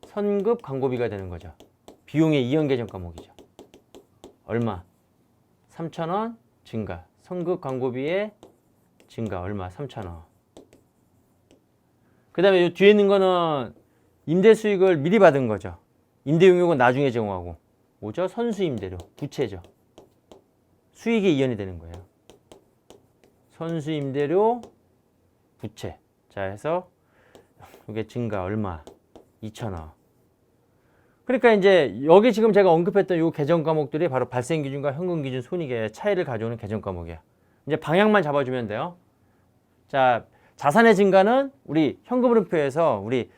선급 광고비가 되는 거죠. 비용의 이연 계정 과목이죠. 얼마? 3,000원 증가. 선급 광고비의 증가 얼마? 3,000원. 그 다음에 이 뒤에 있는 거는 임대 수익을 미리 받은 거죠. 임대 용역은 나중에 제공하고. 뭐죠? 선수임대료. 부채죠. 수익의 이연이 되는 거예요. 선수임대료, 부채. 자, 해서 이게 증가 얼마? 2,000원. 그러니까 이제 여기 지금 제가 언급했던 이 계정 과목들이 바로 발생 기준과 현금 기준 손익의 차이를 가져오는 계정 과목이에요. 이제 방향만 잡아주면 돼요. 자, 자산의 증가는 우리 현금흐름표에서 우리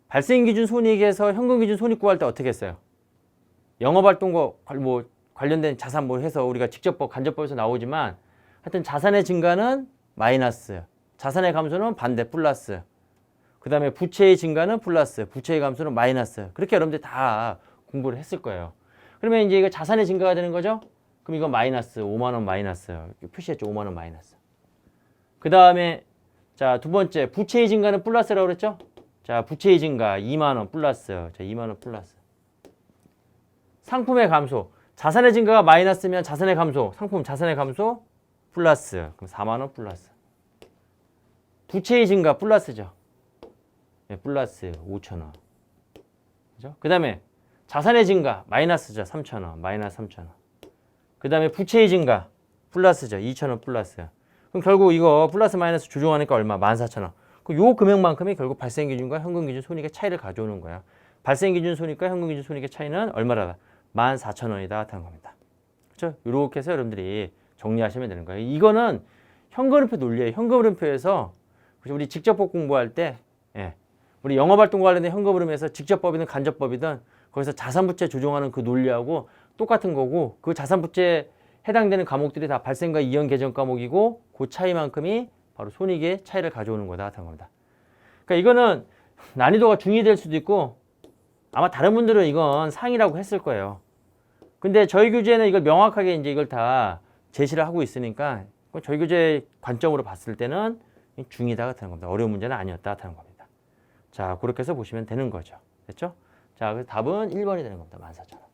발생 기준 손익에서 현금 기준 손익 구할 때 어떻게 했어요? 영업활동과 뭐 관련된 자산 뭐 해서 우리가 직접법, 간접법에서 나오지만 하여튼 자산의 증가는 마이너스, 자산의 감소는 반대 플러스, 그 다음에 부채의 증가는 플러스, 부채의 감소는 마이너스. 그렇게 여러분들이 다 공부를 했을 거예요. 그러면 이제 이거 자산의 증가가 되는 거죠? 그럼 이거 마이너스, 5만 원 마이너스. 표시했죠, 5만 원 마이너스. 그 다음에 자, 두 번째, 부채의 증가는 플러스라고 그랬죠? 자, 부채의 증가 2만 원 플러스. 자, 2만 원 플러스. 상품의 감소. 자산의 증가가 마이너스면 자산의 감소. 상품 자산의 감소 플러스. 그럼 4만 원 플러스. 부채의 증가 플러스죠. 네, 플러스 5,000원. 그죠? 그 다음에 자산의 증가 마이너스죠. 3,000원. 마이너스 3,000원. 그 다음에 부채의 증가 플러스죠. 2,000원 플러스. 그럼 결국 이거 플러스 마이너스 조정하니까 얼마? 14,000원. 그럼 요 금액만큼이 결국 발생 기준과 현금 기준 손익의 차이를 가져오는 거야. 발생 기준 손익과 현금 기준 손익의 차이는 얼마다? 14,000원이다 하는 겁니다. 그렇죠? 이렇게 해서 여러분들이 정리하시면 되는 거예요. 이거는 현금흐름표 논리예요. 현금흐름표에서 우리 직접법 공부할 때 우리 영업활동 관련된 현금흐름에서 직접법이든 간접법이든 거기서 자산부채 조정하는 그 논리하고 똑같은 거고, 그 자산부채에 해당되는 과목들이 다 발생과 이연 계정 과목이고 그 차이만큼이 바로 손익의 차이를 가져오는 거다 하는 겁니다. 그러니까 이거는 난이도가 중이 될 수도 있고 아마 다른 분들은 이건 상이라고 했을 거예요. 근데 저희 교재는 이걸 명확하게 이제 이걸 다 제시를 하고 있으니까 저희 교재 관점으로 봤을 때는 중이다 같은 겁니다. 어려운 문제는 아니었다 하는 겁니다. 자, 그렇게 해서 보시면 되는 거죠. 됐죠? 자, 그래서 답은 1번이 되는 겁니다. 14,000원.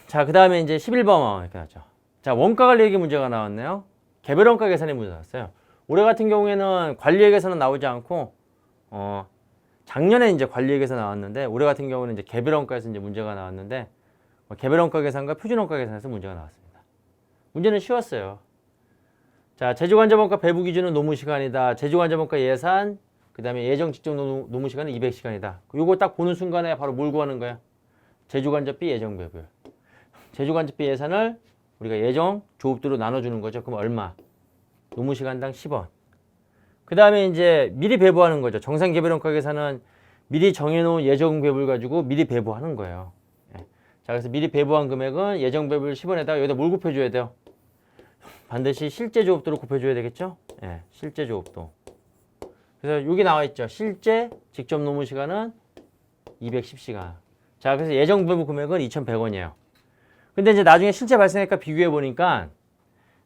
자, 그 다음에 이제 11번 이렇게 나왔죠. 자, 원가 관리액의 문제가 나왔네요. 개별 원가 계산의 문제 나왔어요. 올해 같은 경우에는 관리액에서는 나오지 않고 작년에 이제 관리액에서 나왔는데 올해 같은 경우는 이제 개별 원가에서 이제 문제가 나왔는데 개별 원가 계산과 표준 원가 계산에서 문제가 나왔습니다. 문제는 쉬웠어요. 자, 제조간접원가 배부 기준은 노무 시간이다. 제조간접원가 예산, 그 다음에 예정 직접 노무 시간은 200시간이다. 요거 딱 보는 순간에 바로 뭘 구하는 거야? 제조간접비 예정 배분. 제조간접비 예산을 우리가 예정 조업도로 나눠주는 거죠. 그럼 얼마? 노무 시간당 10원. 그 다음에 이제 미리 배부하는 거죠. 정상 개별원가 계산은 미리 정해놓은 예정 배부를 가지고 미리 배부하는 거예요. 자, 그래서 미리 배부한 금액은 예정 배부를 10원에다가 여기다 뭘 곱해줘야 돼요? 반드시 실제 조업도로 곱해줘야 되겠죠? 예, 실제 조업도. 그래서 여기 나와 있죠. 실제 직접 노무 시간은 210시간. 자, 그래서 예정 배부 금액은 2,100원이에요. 근데 이제 나중에 실제 발생액과 비교해 보니까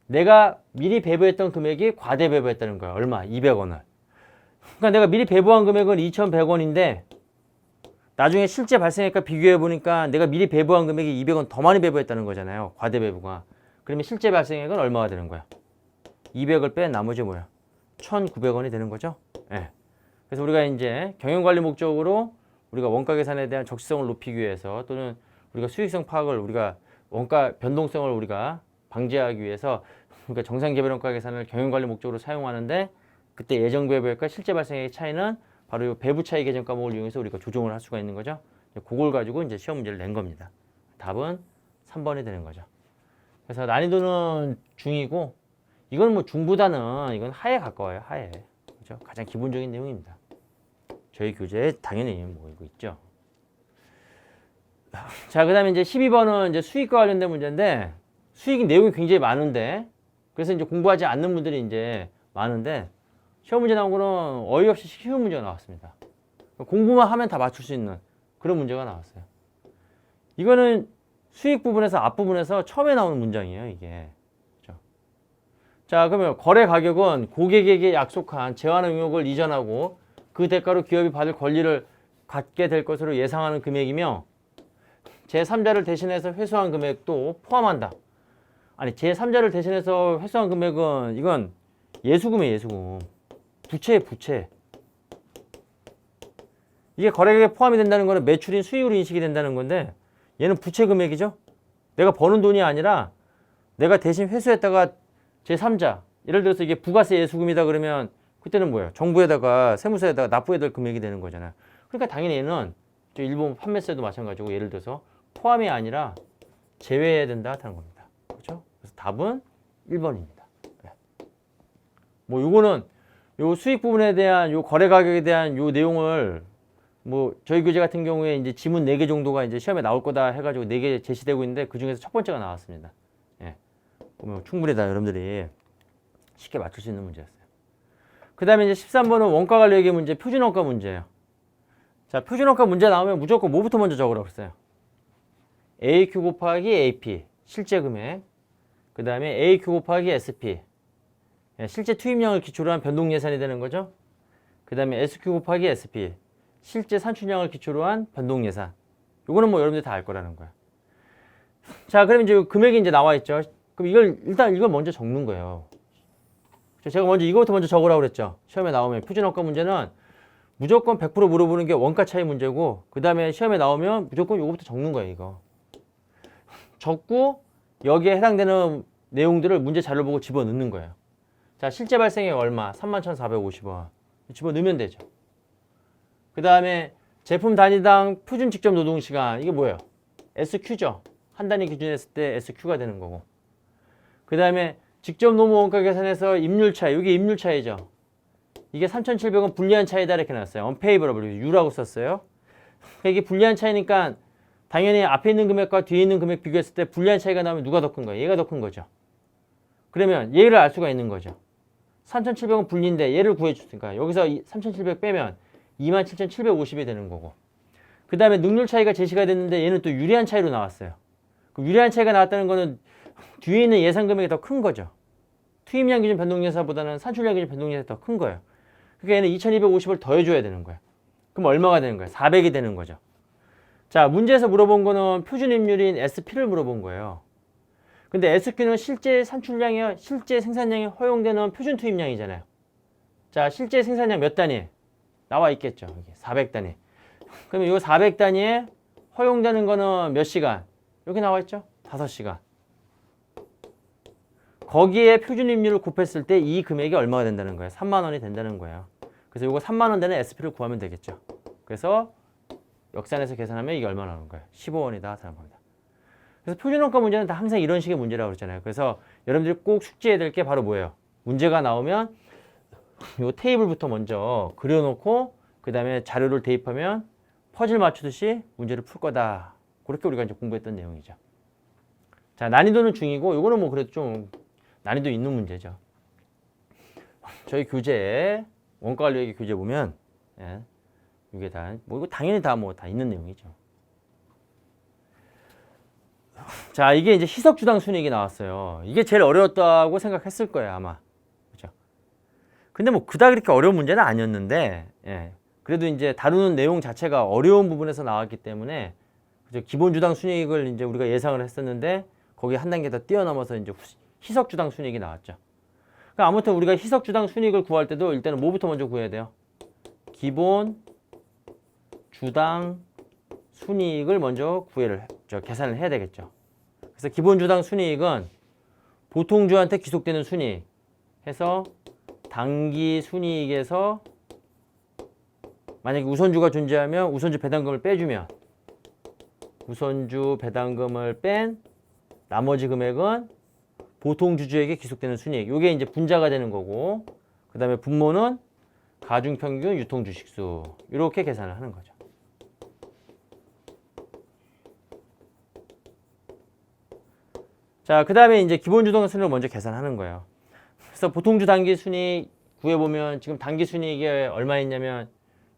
내가 미리 배부했던 금액이 과대 배부했다는 거야. 얼마? 200원을. 그러니까 내가 미리 배부한 금액은 2,100원인데 나중에 실제 발생액과 비교해 보니까 내가 미리 배부한 금액이 200원 더 많이 배부했다는 거잖아요. 과대 배부가. 그러면 실제 발생액은 얼마가 되는 거야? 200을 뺀 나머지 뭐야? 1,900원이 되는 거죠. 예. 그래서 우리가 이제 경영관리 목적으로 우리가 원가 계산에 대한 적시성을 높이기 위해서 또는 우리가 수익성 파악을 우리가 원가 변동성을 우리가 방지하기 위해서 그러니까 정상개별원가 계산을 경영관리 목적으로 사용하는데 그때 예정 배부액과 실제 발생액의 차이는 바로 이 배부 차이 계정 과목을 이용해서 우리가 조정을 할 수가 있는 거죠. 그걸 가지고 이제 시험 문제를 낸 겁니다. 답은 3번이 되는 거죠. 그래서 난이도는 중이고 이건 뭐 중보다는 이건 하에 가까워요. 하에. 그죠? 가장 기본적인 내용입니다. 저희 교재에 당연히 뭐 이거 있죠. 자, 그다음에 이제 12번은 이제 수익과 관련된 문제인데 수익 내용이 굉장히 많은데 그래서 이제 공부하지 않는 분들이 이제 많은데 시험 문제 나온 거는 어이없이 쉬운 문제가 나왔습니다. 공부만 하면 다 맞출 수 있는 그런 문제가 나왔어요. 이거는 수익 부분에서 앞부분에서 처음에 나오는 문장이에요, 이게. 그렇죠? 자, 그러면 거래 가격은 고객에게 약속한 제한 의무를 이전하고 그 대가로 기업이 받을 권리를 갖게 될 것으로 예상하는 금액이며 제3자를 대신해서 회수한 금액도 포함한다. 아니, 제3자를 대신해서 회수한 금액은 이건 예수금이에요, 예수금. 부채, 부채. 이게 거래액에 포함이 된다는 거는 매출인 수익으로 인식이 된다는 건데 얘는 부채 금액이죠. 내가 버는 돈이 아니라 내가 대신 회수했다가 제3자, 예를 들어서 이게 부가세 예수금이다 그러면 그때는 뭐예요? 정부에다가 세무서에다가 납부해야 될 금액이 되는 거잖아요. 그러니까 당연히 얘는 일본 판매세도 마찬가지고 예를 들어서 포함이 아니라 제외해야 된다 하는 겁니다. 그렇죠? 그래서 답은 1번입니다. 네. 뭐 요거는 요 수익 부분에 대한 요 거래 가격에 대한 요 내용을 뭐 저희 교재 같은 경우에 이제 지문 4개 정도가 이제 시험에 나올 거다 해가지고 4개 제시되고 있는데 그 중에서 첫 번째가 나왔습니다. 예. 보면 충분히 다 여러분들이 쉽게 맞출 수 있는 문제였어요. 그 다음에 이제 13번은 원가 관리액의 문제, 표준원가 문제예요. 자, 표준원가 문제 나오면 무조건 뭐부터 먼저 적으라고 했어요? AQ 곱하기 AP, 실제 금액. 그 다음에 AQ 곱하기 SP, 실제 투입량을 기초로 한 변동 예산이 되는 거죠. 그 다음에 SQ 곱하기 SP, 실제 산출량을 기초로 한 변동 예산. 요거는 뭐 여러분들이 다 알 거라는 거야. 자, 그럼 이제 금액이 이제 나와 있죠. 그럼 이걸 먼저 적는 거예요. 제가 먼저 이거부터 먼저 적으라고 그랬죠. 시험에 나오면 표준원가 문제는 무조건 100% 물어보는 게 원가 차이 문제고 그 다음에 시험에 나오면 무조건 이거부터 적는 거예요. 이거 적고 여기에 해당되는 내용들을 문제 자료를 보고 집어넣는 거예요. 자, 실제 발생액 얼마? 31,450원 집어넣으면 되죠. 그 다음에 제품 단위당 표준 직접 노동시간 이게 뭐예요? SQ죠. 한 단위 기준했을 때 SQ가 되는 거고 그 다음에 직접 노무 원가 계산해서 임률 차이 이게 임률 차이죠. 이게 3,700원 불리한 차이다 이렇게 나왔어요. unfavorable U라고 썼어요. 이게 불리한 차이니까 당연히 앞에 있는 금액과 뒤에 있는 금액 비교했을 때 불리한 차이가 나오면 누가 더 큰 거예요? 얘가 더 큰 거죠. 그러면 얘를 알 수가 있는 거죠. 3,700원 불리인데 얘를 구해줬으니까 여기서 3,700 빼면 27,750이 되는 거고 그 다음에 능률 차이가 제시가 됐는데 얘는 또 유리한 차이로 나왔어요. 그 유리한 차이가 나왔다는 거는 뒤에 있는 예상 금액이 더 큰 거죠. 투입량 기준 변동 예산보다는 산출량 기준 변동 예산이 더 큰 거예요. 그러니까 얘는 2,250을 더해줘야 되는 거예요. 그럼 얼마가 되는 거예요? 400이 되는 거죠. 자, 문제에서 물어본 거는 표준 임률인 SP를 물어본 거예요. 근데 SQ는 실제 산출량이요, 실제 생산량이 허용되는 표준 투입량이잖아요. 자, 실제 생산량 몇 단위? 나와 있겠죠. 여기 400단위. 그러면 이 400단위에 허용되는 거는 몇 시간? 여기 나와 있죠? 5시간. 거기에 표준 임률을 곱했을 때 이 금액이 얼마가 된다는 거예요? 3만 원이 된다는 거예요. 그래서 이거 3만 원 되는 SP를 구하면 되겠죠. 그래서 역산해서 계산하면 이게 얼마 나오는 거예요? 15원이다 하는 겁니다. 그래서 표준원가 문제는 다 항상 이런 식의 문제라고 그랬잖아요. 그래서 여러분들이 꼭 숙지해야 될 게 바로 뭐예요? 문제가 나오면 이 테이블부터 먼저 그려놓고 그 다음에 자료를 대입하면 퍼즐 맞추듯이 문제를 풀 거다. 그렇게 우리가 이제 공부했던 내용이죠. 자, 난이도는 중이고 이거는 뭐 그래도 좀 난이도 있는 문제죠. 저희 교재에 원가관리액의 교재 보면 이게 다 뭐 이거 당연히 다 뭐 다 있는 내용이죠. 자, 이게 이제 희석주당 순이익이 나왔어요. 이게 제일 어려웠다고 생각했을 거예요, 아마. 그죠? 근데 뭐 그닥 그렇게 어려운 문제는 아니었는데, 예. 그래도 이제 다루는 내용 자체가 어려운 부분에서 나왔기 때문에, 그죠? 기본주당 순이익을 이제 우리가 예상을 했었는데, 거기 한 단계 더 뛰어넘어서 이제 희석주당 순이익이 나왔죠. 그러니까 아무튼 우리가 희석주당 순이익을 구할 때도 일단은 뭐부터 먼저 구해야 돼요? 기본 주당 순이익을 먼저 계산을 해야 되겠죠. 그래서 기본 주당 순이익은 보통주한테 귀속되는 순이익 해서 당기 순이익에서 만약에 우선주가 존재하면 우선주 배당금을 빼주면 우선주 배당금을 뺀 나머지 금액은 보통주주에게 귀속되는 순이익. 이게 이제 분자가 되는 거고, 그 다음에 분모는 가중평균 유통주식수. 이렇게 계산을 하는 거죠. 자, 그 다음에 이제 기본주당 순이익을 먼저 계산하는 거예요. 그래서 보통주 당기 순이익 구해보면 지금 당기 순이익이 얼마 있냐면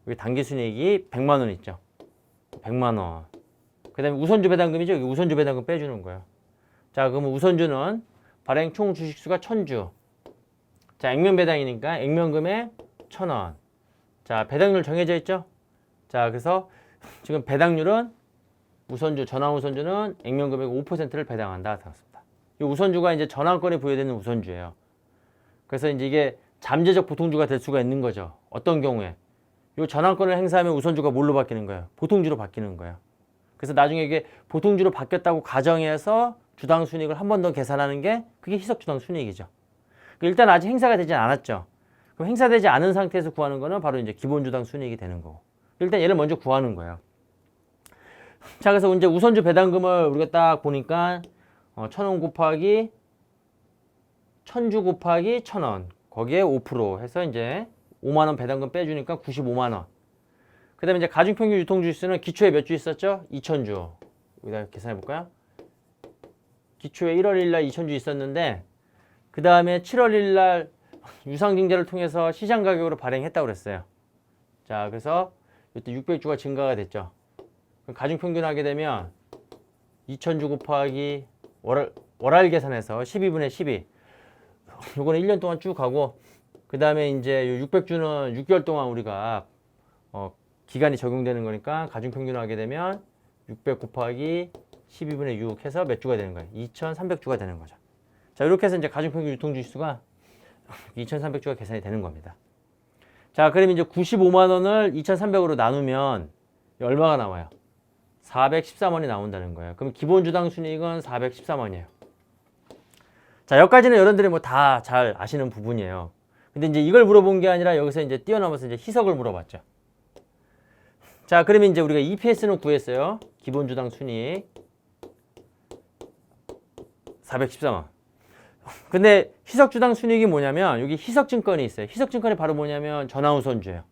여기 당기 순이익이 100만 원 있죠. 100만 원. 그 다음에 우선주 배당금이죠. 여기 우선주 배당금 빼주는 거예요. 자, 그러면 우선주는 발행 총 주식수가 1000주. 자, 액면 배당이니까 액면금에 1000원. 자, 배당률 정해져 있죠? 자, 그래서 지금 배당률은 우선주, 전환우선주는 액면금액 5%를 배당한다. 이 우선주가 이제 전환권에 부여되는 우선주예요. 그래서 이제 이게 잠재적 보통주가 될 수가 있는 거죠. 어떤 경우에? 이 전환권을 행사하면 우선주가 뭘로 바뀌는 거예요? 보통주로 바뀌는 거예요. 그래서 나중에 이게 보통주로 바뀌었다고 가정해서 주당 순이익을 한 번 더 계산하는 게 그게 희석주당 순이익이죠. 일단 아직 행사가 되지 않았죠. 그럼 행사되지 않은 상태에서 구하는 거는 바로 이제 기본주당 순이익이 되는 거고. 일단 얘를 먼저 구하는 거예요. 자, 그래서 이제 우선주 배당금을 우리가 딱 보니까 1000원 곱하기 1000주 곱하기 1000원 거기에 5% 해서 이제 5만 원 배당금 빼주니까 95만 원. 그 다음에 이제 가중평균 유통주식수는 기초에 몇 주 있었죠? 2000주. 여기다 계산해 볼까요? 기초에 1월 1일 날 2000주 있었는데 그 다음에 7월 1일 날 유상증자를 통해서 시장 가격으로 발행했다고 그랬어요. 자, 그래서 이때 600주가 증가가 됐죠. 가중평균 하게 되면 2000주 곱하기 월할 계산해서 12분의 12. 요거는 1년 동안 쭉 가고 그 다음에 이제 600주는 6개월 동안 우리가 기간이 적용되는 거니까 가중평균 하게 되면 600 곱하기 12분의 6 해서 몇 주가 되는 거예요? 2300주가 되는 거죠. 자, 이렇게 해서 이제 가중평균 유통주식수가 2300주가 계산이 되는 겁니다. 자, 그럼 이제 95만 원을 2300으로 나누면 얼마가 나와요? 413원이 나온다는 거예요. 그럼 기본주당 순이익은 413원이에요. 자, 여기까지는 여러분들이 뭐 다 잘 아시는 부분이에요. 근데 이제 이걸 물어본 게 아니라 여기서 이제 뛰어넘어서 이제 희석을 물어봤죠. 자, 그러면 이제 우리가 EPS는 구했어요. 기본주당 순이익 413원. 근데 희석주당 순이익이 뭐냐면 여기 희석증권이 있어요. 희석증권이 바로 뭐냐면 전환우선주예요.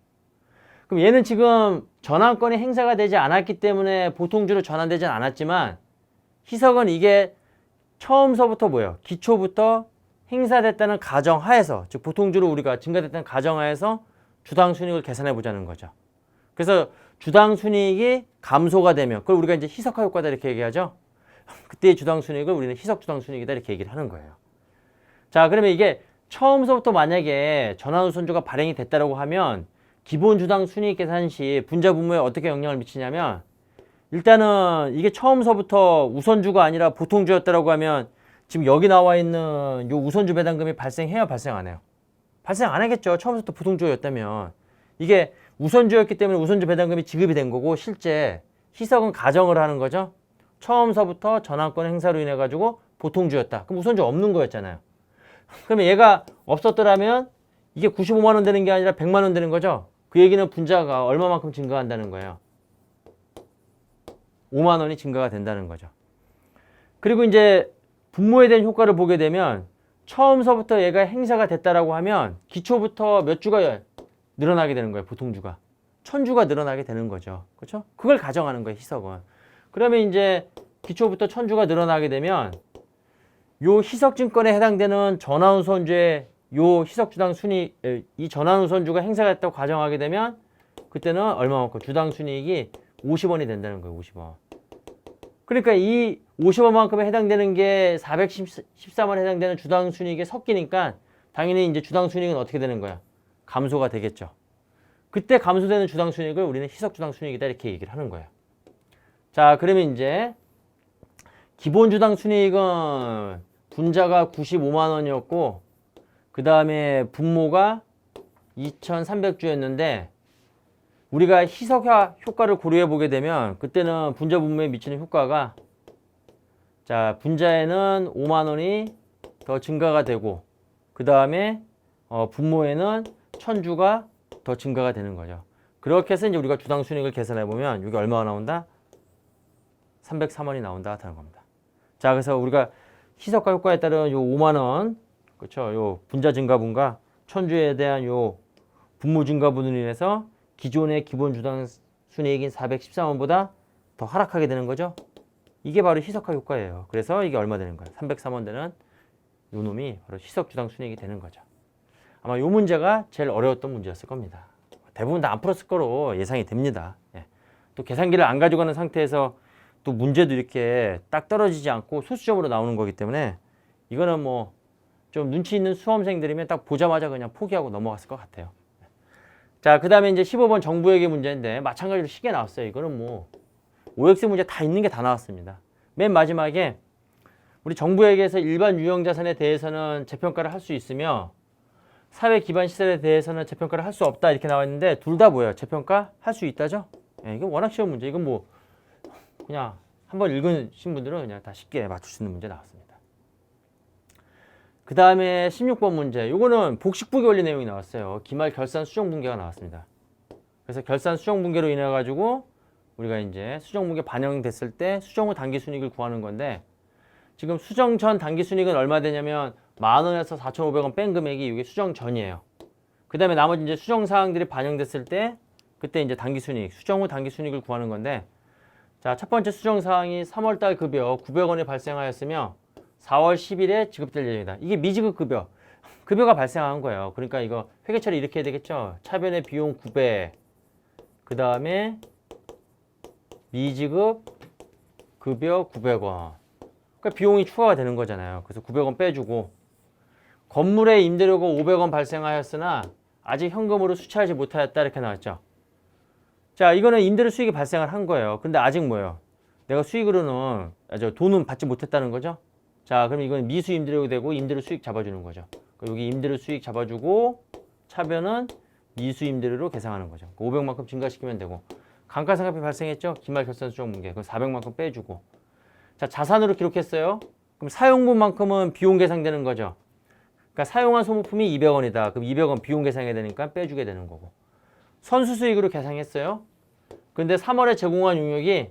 그럼 얘는 지금 전환권이 행사가 되지 않았기 때문에 보통주로 전환되진 않았지만 희석은 이게 처음서부터 뭐예요? 기초부터 행사됐다는 가정하에서, 즉 보통주로 우리가 증가됐다는 가정하에서 주당 순이익을 계산해 보자는 거죠. 그래서 주당 순이익이 감소가 되면 그걸 우리가 이제 희석화 효과다 이렇게 얘기하죠. 그때의 주당 순이익을 우리는 희석주당 순이익이다 이렇게 얘기를 하는 거예요. 자, 그러면 이게 처음서부터 만약에 전환우선주가 발행이 됐다고 하면 기본 주당 순이익 계산 시 분자 분모에 어떻게 영향을 미치냐면 일단은 이게 처음서부터 우선주가 아니라 보통주였다고 하면 지금 여기 나와 있는 요 우선주 배당금이 발생해요, 발생 안 해요? 발생 안 하겠죠. 처음부터 보통주였다면. 이게 우선주였기 때문에 우선주 배당금이 지급이 된 거고 실제 희석은 가정을 하는 거죠. 처음서부터 전환권 행사로 인해 가지고 보통주였다. 그럼 우선주 없는 거였잖아요. 그러면 얘가 없었더라면 이게 95만 원 되는 게 아니라 100만 원 되는 거죠. 그 얘기는 분자가 얼마만큼 증가한다는 거예요. 5만 원이 증가가 된다는 거죠. 그리고 이제 분모에 대한 효과를 보게 되면 처음서부터 얘가 행사가 됐다라고 하면 기초부터 몇 주가 늘어나게 되는 거예요. 보통주가 1000주가 늘어나게 되는 거죠. 그렇죠? 그걸 가정하는 거예요. 희석은. 그러면 이제 기초부터 1000주가 늘어나게 되면 요 희석증권에 해당되는 전환우선주의 요 희석주당 순이익, 이 전환우선주가 행사가 됐다고 가정하게 되면 그때는 얼마만큼 주당 순이익이 50원이 된다는 거예요. 50원. 그러니까 이 50원만큼에 해당되는 게 414만 해당되는 주당 순이익에 섞이니까 당연히 이제 주당 순이익은 어떻게 되는 거야? 감소가 되겠죠. 그때 감소되는 주당 순이익을 우리는 희석 주당 순이익이다 이렇게 얘기를 하는 거예요. 자, 그러면 이제 기본 주당 순이익은 분자가 95만 원이었고 그 다음에 분모가 2,300주였는데 우리가 희석 효과를 고려해 보게 되면 그때는 분자 분모에 미치는 효과가 자, 분자에는 5만 원이 더 증가가 되고 그 다음에 분모에는 1,000주가 더 증가가 되는 거죠. 그렇게 해서 이제 우리가 주당 순이익을 계산해 보면 이게 얼마가 나온다? 303원이 나온다 하는 겁니다. 자, 그래서 우리가 희석과 효과에 따른 요 5만 원, 그렇죠? 요 분자 증가분과 1,000주에 대한 요 분모 증가분으로 인해서 기존의 기본 주당 순이익인 413원보다 더 하락하게 되는 거죠. 이게 바로 희석화 효과예요. 그래서 이게 얼마 되는 거예요? 303원 되는 요 놈이 바로 희석 주당 순이익이 되는 거죠. 아마 요 문제가 제일 어려웠던 문제였을 겁니다. 대부분 다 안 풀었을 거로 예상이 됩니다. 예. 또 계산기를 안 가져가는 상태에서 또 문제도 이렇게 딱 떨어지지 않고 소수점으로 나오는 거기 때문에 이거는 뭐 좀 눈치 있는 수험생들이면 딱 보자마자 그냥 포기하고 넘어갔을 것 같아요. 자, 그 다음에 이제 15번 정부회계 문제인데 마찬가지로 시계 나왔어요. 이거는 뭐 OX 문제 다 있는 게 다 나왔습니다. 맨 마지막에 우리 정부회계에서 일반 유형자산에 대해서는 재평가를 할 수 있으며 사회 기반 시설에 대해서는 재평가를 할 수 없다 이렇게 나와 있는데 둘 다 뭐예요? 재평가 할 수 있다죠? 예, 이건 워낙 쉬운 문제. 이건 뭐 그냥 한번 읽으신 분들은 그냥 다 쉽게 맞출 수 있는 문제 나왔습니다. 그 다음에 16번 문제. 요거는 복식부기 원리 내용이 나왔어요. 기말 결산 수정 붕괴가 나왔습니다. 그래서 결산 수정 붕괴로 인해 가지고 우리가 이제 수정 붕괴 반영됐을 때 수정 후 당기 순이익을 구하는 건데 지금 수정 전 당기 순이익은 얼마 되냐면 10,000원에서 4,500원 뺀 금액이 이게 수정 전이에요. 그 다음에 나머지 이제 수정 사항들이 반영됐을 때 그때 이제 당기 순이익, 수정 후 당기 순이익을 구하는 건데 자, 첫 번째 수정 사항이 3월달 급여 900원이 발생하였으며 4월 10일에 지급될 예정이다. 이게 미지급 급여, 급여가 발생한 거예요. 그러니까 이거 회계 처리 이렇게 해야 되겠죠. 차변의 비용 900, 그 다음에 미지급 급여 900원. 그러니까 비용이 추가가 되는 거잖아요. 그래서 900원 빼주고 건물의 임대료가 500원 발생하였으나 아직 현금으로 수취하지 못하였다 이렇게 나왔죠. 자, 이거는 임대료 수익이 발생을 한 거예요. 근데 아직 뭐예요? 내가 수익으로는 돈은 받지 못했다는 거죠. 자, 그럼 이건 미수 임대료가 되고 임대료 수익 잡아주는 거죠. 여기 임대료 수익 잡아주고 차변은 미수 임대료로 계산하는 거죠. 500만큼 증가시키면 되고 감가상각비 발생했죠. 기말 결산 수정 붕괴. 그럼 400만큼 빼주고 자, 자산으로 기록했어요. 그럼 사용분만큼은 비용 계산되는 거죠. 그러니까 사용한 소모품이 200원이다. 그럼 200원 비용 계산해야 되니까 빼주게 되는 거고 선수 수익으로 계산했어요. 근데 3월에 제공한 용역이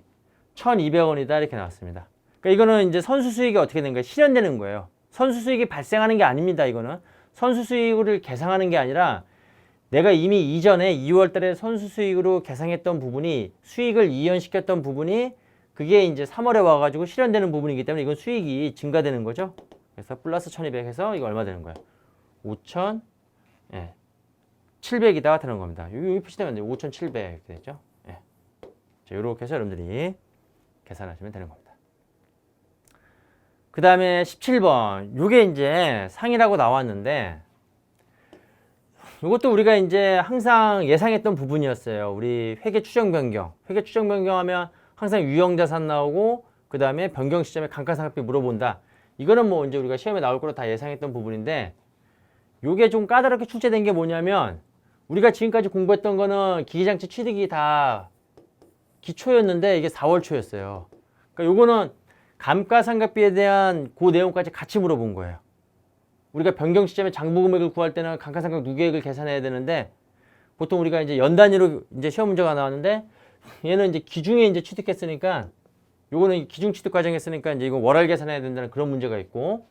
1,200원이다 이렇게 나왔습니다. 그러니까 이거는 이제 선수 수익이 어떻게 된 거예요? 실현되는 거예요. 선수 수익이 발생하는 게 아닙니다. 이거는 선수 수익을 계산하는 게 아니라 내가 이미 이전에 2월 달에 선수 수익으로 계산했던 부분이 수익을 이연시켰던 부분이 그게 이제 3월에 와가지고 실현되는 부분이기 때문에 이건 수익이 증가되는 거죠. 그래서 플러스 1200 해서 이거 얼마 되는 거예요? 5,700이다 되는 겁니다. 여기 표시되면 5,700 이렇게 되죠. 예. 자, 이렇게 해서 여러분들이 계산하시면 되는 겁니다. 그 다음에 17번. 요게 이제 상이라고 나왔는데 이것도 우리가 이제 항상 예상했던 부분이었어요. 우리 회계 추정 변경. 회계 추정 변경하면 항상 유형자산 나오고 그 다음에 변경 시점에 감가상각비 물어본다. 이거는 뭐 이제 우리가 시험에 나올 거로 다 예상했던 부분인데 요게 좀 까다롭게 출제된 게 뭐냐면 우리가 지금까지 공부했던 거는 기계장치 취득이 다 기초였는데 이게 4월 초였어요. 그러니까 요거는 감가상각비에 대한 그 내용까지 같이 물어본 거예요. 우리가 변경 시점에 장부 금액을 구할 때는 감가상각 누계액을 계산해야 되는데 보통 우리가 이제 연 단위로 이제 시험 문제가 나왔는데 얘는 이제 기중에 이제 취득했으니까 요거는 기중 취득 과정했으니까 이제 이거 월할 계산해야 된다는 그런 문제가 있고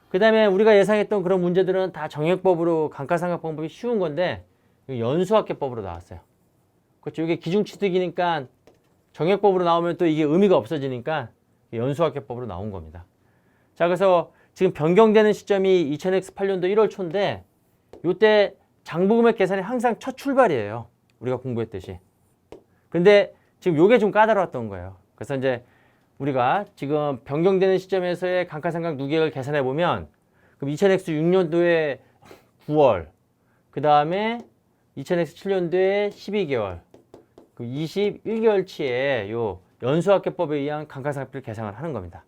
그 다음에 우리가 예상했던 그런 문제들은 다 정액법으로 감가상각 방법이 쉬운 건데 연수학계법으로 나왔어요. 그렇죠. 이게 기중 취득이니까 정액법으로 나오면 또 이게 의미가 없어지니까 연수학계법으로 나온 겁니다. 자, 그래서 지금 변경되는 시점이 2000X8년도 1월 초인데 요때 장부금액 계산이 항상 첫 출발이에요. 우리가 공부했듯이. 근데 지금 요게 좀 까다로웠던 거예요. 그래서 이제 우리가 지금 변경되는 시점에서의 감가상각 누계액을 계산해 보면 그럼 2000X6년도에 9월, 그 다음에 2000X7년도에 12개월, 그 21개월치의 요 연수학계법에 의한 감가상각비를 계산을 하는 겁니다.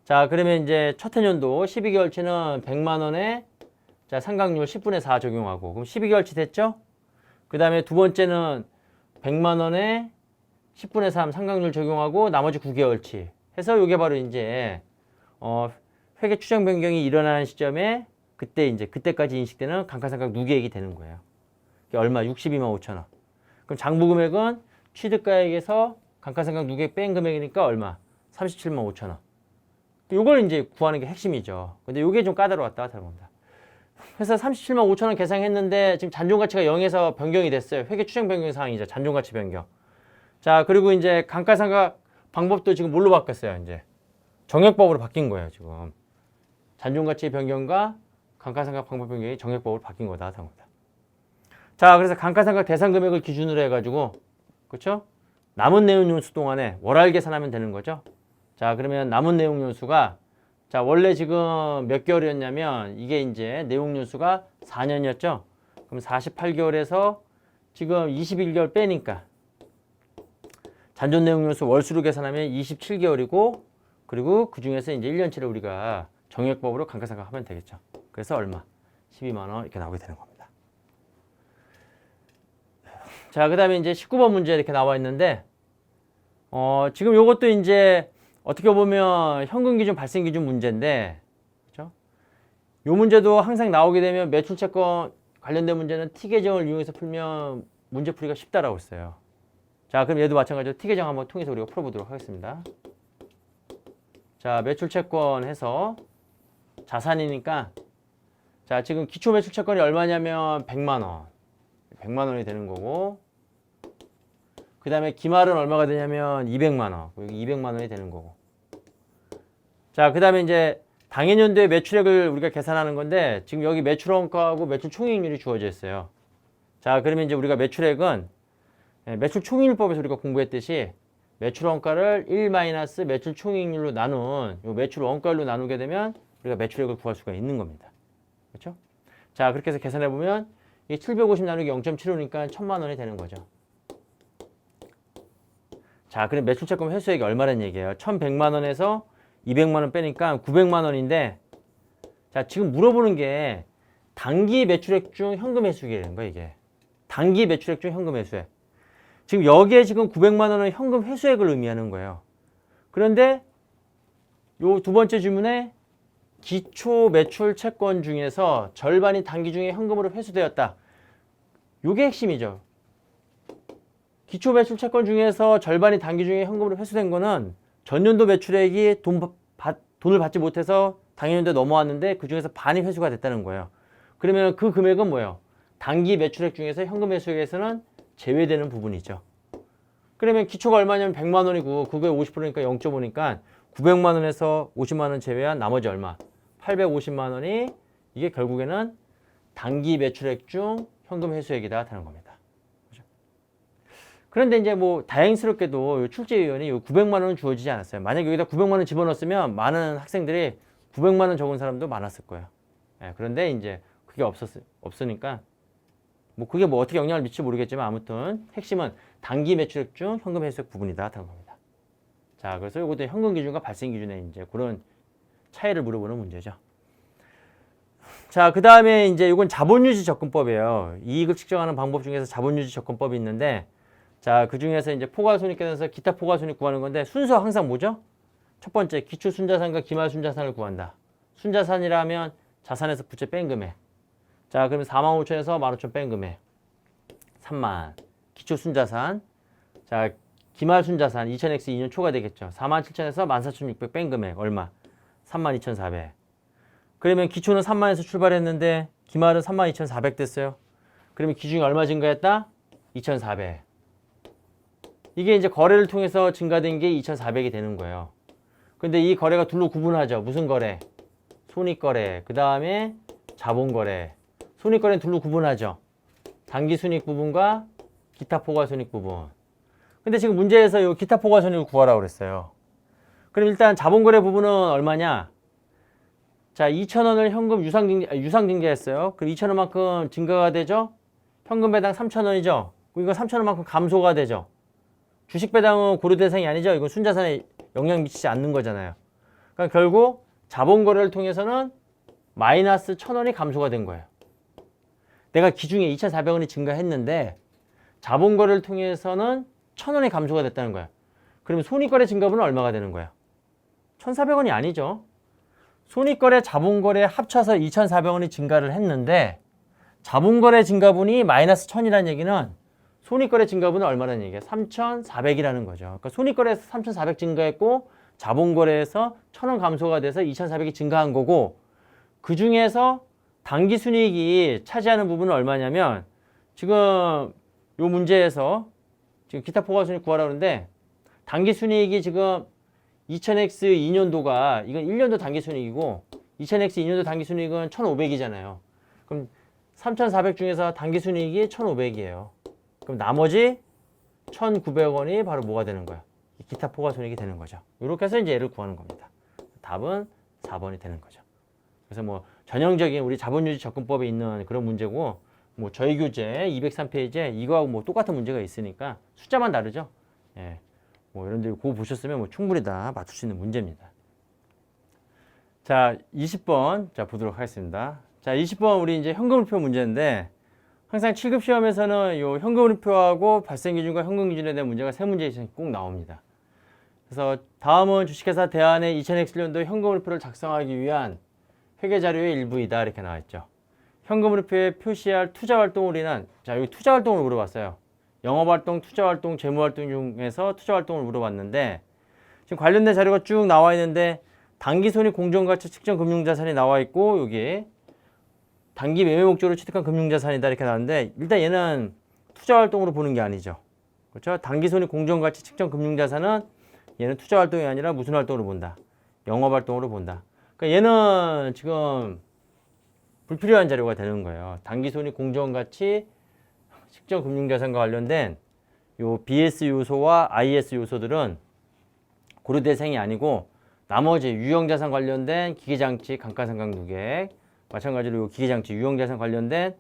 자, 그러면 이제 첫 해년도 12개월치는 100만 원에 자, 상각률 10분의 4 적용하고 그럼 12개월치 됐죠? 그 다음에 두 번째는 100만 원에 10분의 3 상각률 적용하고 나머지 9개월치 해서 이게 바로 이제 회계 추정 변경이 일어나는 시점에 그때 이제 그때까지 인식되는 감가상각 누계액이 되는 거예요. 이게 얼마? 62만 5천 원. 그럼 장부 금액은 취득가액에서 감가상각 누계액 뺀 금액이니까 얼마? 37만 5천 원. 요걸 이제 구하는 게 핵심이죠. 근데 요게 좀 까다로웠다 하는 겁니다. 그래서 37만 5천 원 계산했는데 지금 잔존가치가 0에서 변경이 됐어요. 회계 추정 변경 사항이죠. 잔존가치 변경. 자, 그리고 이제 감가상각 방법도 지금 뭘로 바뀌었어요? 이제 정액법으로 바뀐 거예요. 지금 잔존가치 변경과 감가상각 방법 변경이 정액법으로 바뀐 거다 하는 겁니다. 자, 그래서 감가상각 대상 금액을 기준으로 해가지고 그렇죠? 남은 내용 연수 동안에 월할 계산하면 되는 거죠. 자, 그러면 남은 내용 연수가 자, 원래 지금 몇 개월이었냐면 이게 이제 내용 연수가 4년이었죠. 그럼 48개월에서 지금 21개월 빼니까 잔존 내용 연수 월수로 계산하면 27개월이고 그리고 그 중에서 이제 1년치를 우리가 정액법으로 감가상각하면 되겠죠. 그래서 얼마? 12만 원 이렇게 나오게 되는 겁니다. 자, 그다음에 이제 19번 문제 이렇게 나와 있는데 지금 요것도 이제 어떻게 보면 현금 기준 발생 기준 문제인데 그렇죠? 요 문제도 항상 나오게 되면 매출채권 관련된 문제는 T계정을 이용해서 풀면 문제 풀이가 쉽다라고 했어요. 자, 그럼 얘도 마찬가지로 T계정 한번 통해서 우리가 풀어보도록 하겠습니다. 자, 매출채권 해서 자산이니까 자, 지금 기초 매출채권이 얼마냐면 100만 원. 100만 원이 되는 거고 그 다음에 기말은 얼마가 되냐면 200만 원. 여기 200만 원이 되는 거고 자, 그 다음에 이제 당해년도의 매출액을 우리가 계산하는 건데 지금 여기 매출원가하고 매출 총이익률이 주어져 있어요. 자, 그러면 이제 우리가 매출액은 매출 총이익률법에서 우리가 공부했듯이 매출 원가를 1 마이너스 매출 총이익률로 나눈 요 매출 원가율로 나누게 되면 우리가 매출액을 구할 수가 있는 겁니다. 그렇죠? 자, 그렇게 해서 계산해 보면 이게 750 나누기 0.75니까 1000만 원이 되는 거죠. 자, 그럼 매출채권 회수액이 얼마라는 얘기예요? 1100만 원에서 200만 원 빼니까 900만 원인데 자, 지금 물어보는 게 단기 매출액 중 현금 회수액이라는 거예요, 이게. 단기 매출액 중 현금 회수액. 지금 여기에 지금 900만 원은 현금 회수액을 의미하는 거예요. 그런데 요 두 번째 질문에 기초 매출 채권 중에서 절반이 단기 중에 현금으로 회수되었다. 요게 핵심이죠. 기초 매출 채권 중에서 절반이 단기 중에 현금으로 회수된 거는 전년도 매출액이 돈을 받지 못해서 당연년도에 넘어왔는데 그 중에서 반이 회수가 됐다는 거예요. 그러면 그 금액은 뭐예요? 단기 매출액 중에서 현금 회수액에서는 제외되는 부분이죠. 그러면 기초가 얼마냐면 100만 원이고 그거에 50%니까 0.5니까 900만 원에서 50만 원 제외한 나머지 얼마? 850만 원이 이게 결국에는 단기 매출액 중 현금 회수액이다 하는 겁니다. 그렇죠? 그런데 이제 뭐 다행스럽게도 출제위원이 900만 원은 주어지지 않았어요. 만약에 여기다 900만 원 집어넣었으면 많은 학생들이 900만 원 적은 사람도 많았을 거예요. 그런데 이제 그게 없으니까 뭐 그게 뭐 어떻게 영향을 미칠지 모르겠지만 아무튼 핵심은 단기 매출액 중 현금 회수액 부분이다 하는 겁니다. 자, 그래서 이것도 현금 기준과 발생 기준의 이제 그런 차이를 물어보는 문제죠. 자, 그 다음에 이제 이건 자본유지 접근법이에요. 이익을 측정하는 방법 중에서 자본유지 접근법이 있는데, 자, 그 중에서 이제 포괄손익계산서 기타 포괄손익 구하는 건데, 순서가 항상 뭐죠? 첫 번째, 기초 순자산과 기말 순자산을 구한다. 순자산이라면 자산에서 부채 뺀 금액. 자, 그러면 45,000에서 15,000 뺀 금액. 3만. 기초 순자산. 자, 기말 순자산 2000X 2년 초가 되겠죠. 47,000에서 14,600 뺀 금액. 얼마? 32,400. 그러면 기초는 3만에서 출발했는데 기말은 32,400 됐어요. 그러면 기준이 얼마 증가했다? 2,400. 이게 이제 거래를 통해서 증가된 게 2,400이 되는 거예요. 근데 이 거래가 둘로 구분하죠. 무슨 거래? 손익거래. 그 다음에 자본거래. 손익거래는 둘로 구분하죠. 단기순익 부분과 기타 포괄손익 부분. 근데 지금 문제에서 이 기타 포괄손익을 구하라고 그랬어요. 그럼 일단 자본거래 부분은 얼마냐? 자, 2,000원을 현금 유상증자했어요. 그럼 2,000원만큼 증가가 되죠? 현금 배당 3,000원이죠? 이거 3,000원만큼 감소가 되죠? 주식 배당은 고려 대상이 아니죠? 이건 순자산에 영향 미치지 않는 거잖아요. 그러니까 결국 자본거래를 통해서는 마이너스 1,000원이 감소가 된 거예요. 내가 기중에 2,400원이 증가했는데 자본거래를 통해서는 1,000원이 감소가 됐다는 거예요. 그러면 손익거래 증가분은 얼마가 되는 거예요? 1,400원이 아니죠. 손익거래, 자본거래 합쳐서 2,400원이 증가를 했는데 자본거래 증가분이 마이너스 1,000이라는 얘기는 손익거래 증가분은 얼마라는 얘기예요? 3,400이라는 거죠. 그러니까 손익거래에서 3,400 증가했고 자본거래에서 1,000원 감소가 돼서 2,400이 증가한 거고 그 중에서 당기순이익이 차지하는 부분은 얼마냐면 지금 요 문제에서 지금 기타 포괄순이익 구하라고 하는데 당기순이익이 지금 2000X 2년도가 이건 1년도 당기순이익이고 2000X 2년도 당기순이익은 1,500이잖아요. 그럼 3,400 중에서 당기순이익이 1,500이에요. 그럼 나머지 1,900원이 바로 뭐가 되는 거야? 기타 포괄순이익이 되는 거죠. 이렇게 해서 이제 얘를 구하는 겁니다. 답은 4번이 되는 거죠. 그래서 뭐 전형적인 우리 자본유지 접근법에 있는 그런 문제고 뭐 저희 교재 203페이지에 이거하고 뭐 똑같은 문제가 있으니까 숫자만 다르죠. 예. 뭐 여러분들이 그거 보셨으면 뭐 충분히 다 맞출 수 있는 문제입니다. 자, 20번 자 보도록 하겠습니다. 자, 20번 우리 이제 현금흐름표 문제인데 항상 7급 시험에서는 요 현금흐름표하고 발생기준과 현금기준에 대한 문제가 세 문제 이상 꼭 나옵니다. 그래서 다음은 주식회사 대한의 2000X년도 현금흐름표를 작성하기 위한 회계자료의 일부이다 이렇게 나와있죠. 현금흐름표에 표시할 투자활동을 인한 자 여기 투자활동을 물어봤어요. 영업활동, 투자활동, 재무활동 중에서 투자활동을 물어봤는데 지금 관련된 자료가 쭉 나와 있는데 단기손익 공정가치 측정 금융자산이 나와 있고 여기 단기 매매 목적으로 취득한 금융자산이다 이렇게 나왔는데 일단 얘는 투자활동으로 보는 게 아니죠. 그렇죠? 단기손익 공정가치 측정 금융자산은 얘는 투자활동이 아니라 무슨 활동으로 본다? 영업활동으로 본다. 그러니까 얘는 지금 불필요한 자료가 되는 거예요. 단기손익 공정가치 측정 금융자산과 관련된 요 BS 요소와 IS 요소들은 고려 대상이 아니고 나머지 유형자산 관련된 기계장치, 감가상각누계 마찬가지로 요 기계장치, 유형자산 관련된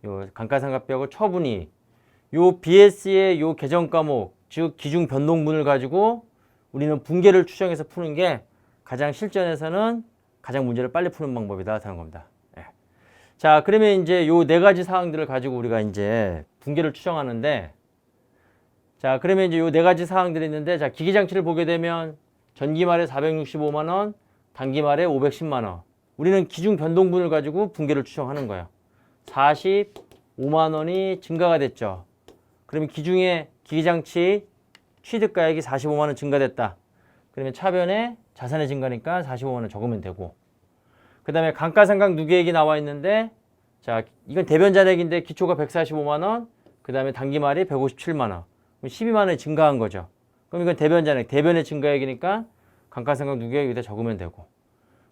요 감가상각비하고 처분이 요 BS의 요 계정 과목 즉 기준 변동분을 가지고 우리는 분계를 추정해서 푸는 게 가장 실전에서는 가장 문제를 빨리 푸는 방법이다 하는 겁니다. 예. 자, 그러면 이제 요 네 가지 사항들을 가지고 우리가 이제 분계를 추정하는데 자, 그러면 이제 요 네 가지 사항들이 있는데 자, 기기장치를 보게 되면 전기 말에 465만 원, 단기 말에 510만 원. 우리는 기준 변동분을 가지고 분계를 추정하는 거예요. 45만 원이 증가가 됐죠. 그러면 기중에 기기장치 취득가액이 45만 원 증가됐다. 그러면 차변에 자산의 증가니까 45만 원 적으면 되고 그 다음에 감가상각 누계액이 나와 있는데 자 이건 대변자액인데 기초가 145만 원 그 다음에 단기말이 157만 원 12만 원이 증가한 거죠. 그럼 이건 대변자액, 대변의 증가액이니까 감가상각 누계액 여기다 적으면 되고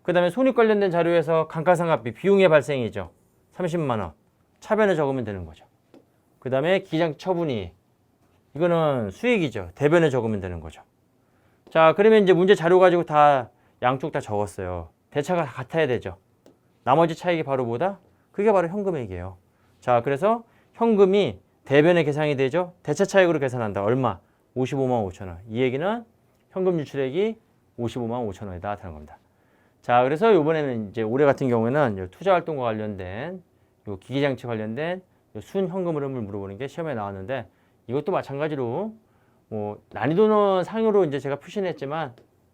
그 다음에 손익 관련된 자료에서 감가상각비 비용의 발생이죠. 30만 원 차변에 적으면 되는 거죠. 그 다음에 기기장치 처분이 이거는 수익이죠. 대변에 적으면 되는 거죠. 자, 그러면 이제 문제 자료 가지고 다 양쪽 다 적었어요. 대차가 다 같아야 되죠. 나머지 차익이 바로 뭐다? 그게 바로 현금액이에요. 자, 그래서 현금이 대변에 계산이 되죠. 대차 차익으로 계산한다. 얼마? 55만 5천 원. 이 얘기는 현금 유출액이 55만 5천 원이다 하는 겁니다. 자, 그래서 이번에는 이제 올해 같은 경우에는 투자 활동과 관련된 요 기기장치 관련된 순현금 흐름을 물어보는 게 시험에 나왔는데 이것도 마찬가지로 뭐 난이도는 상으로 이제 제가 표시는 했지만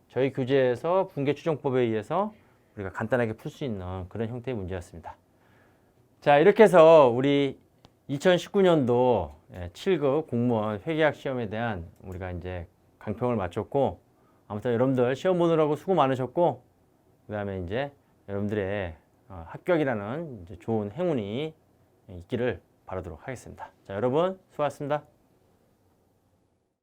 저희 교재에서 분계 추정법에 의해서 우리가 간단하게 풀 수 있는 그런 형태의 문제였습니다. 자, 이렇게 해서 우리 2019년도 7급 공무원 회계학 시험에 대한 우리가 이제 강평을 마쳤고 아무튼 여러분들 시험 보느라고 수고 많으셨고 그다음에 이제 여러분들의 합격이라는 이제 좋은 행운이 있기를 바라도록 하겠습니다. 자, 여러분 수고하셨습니다.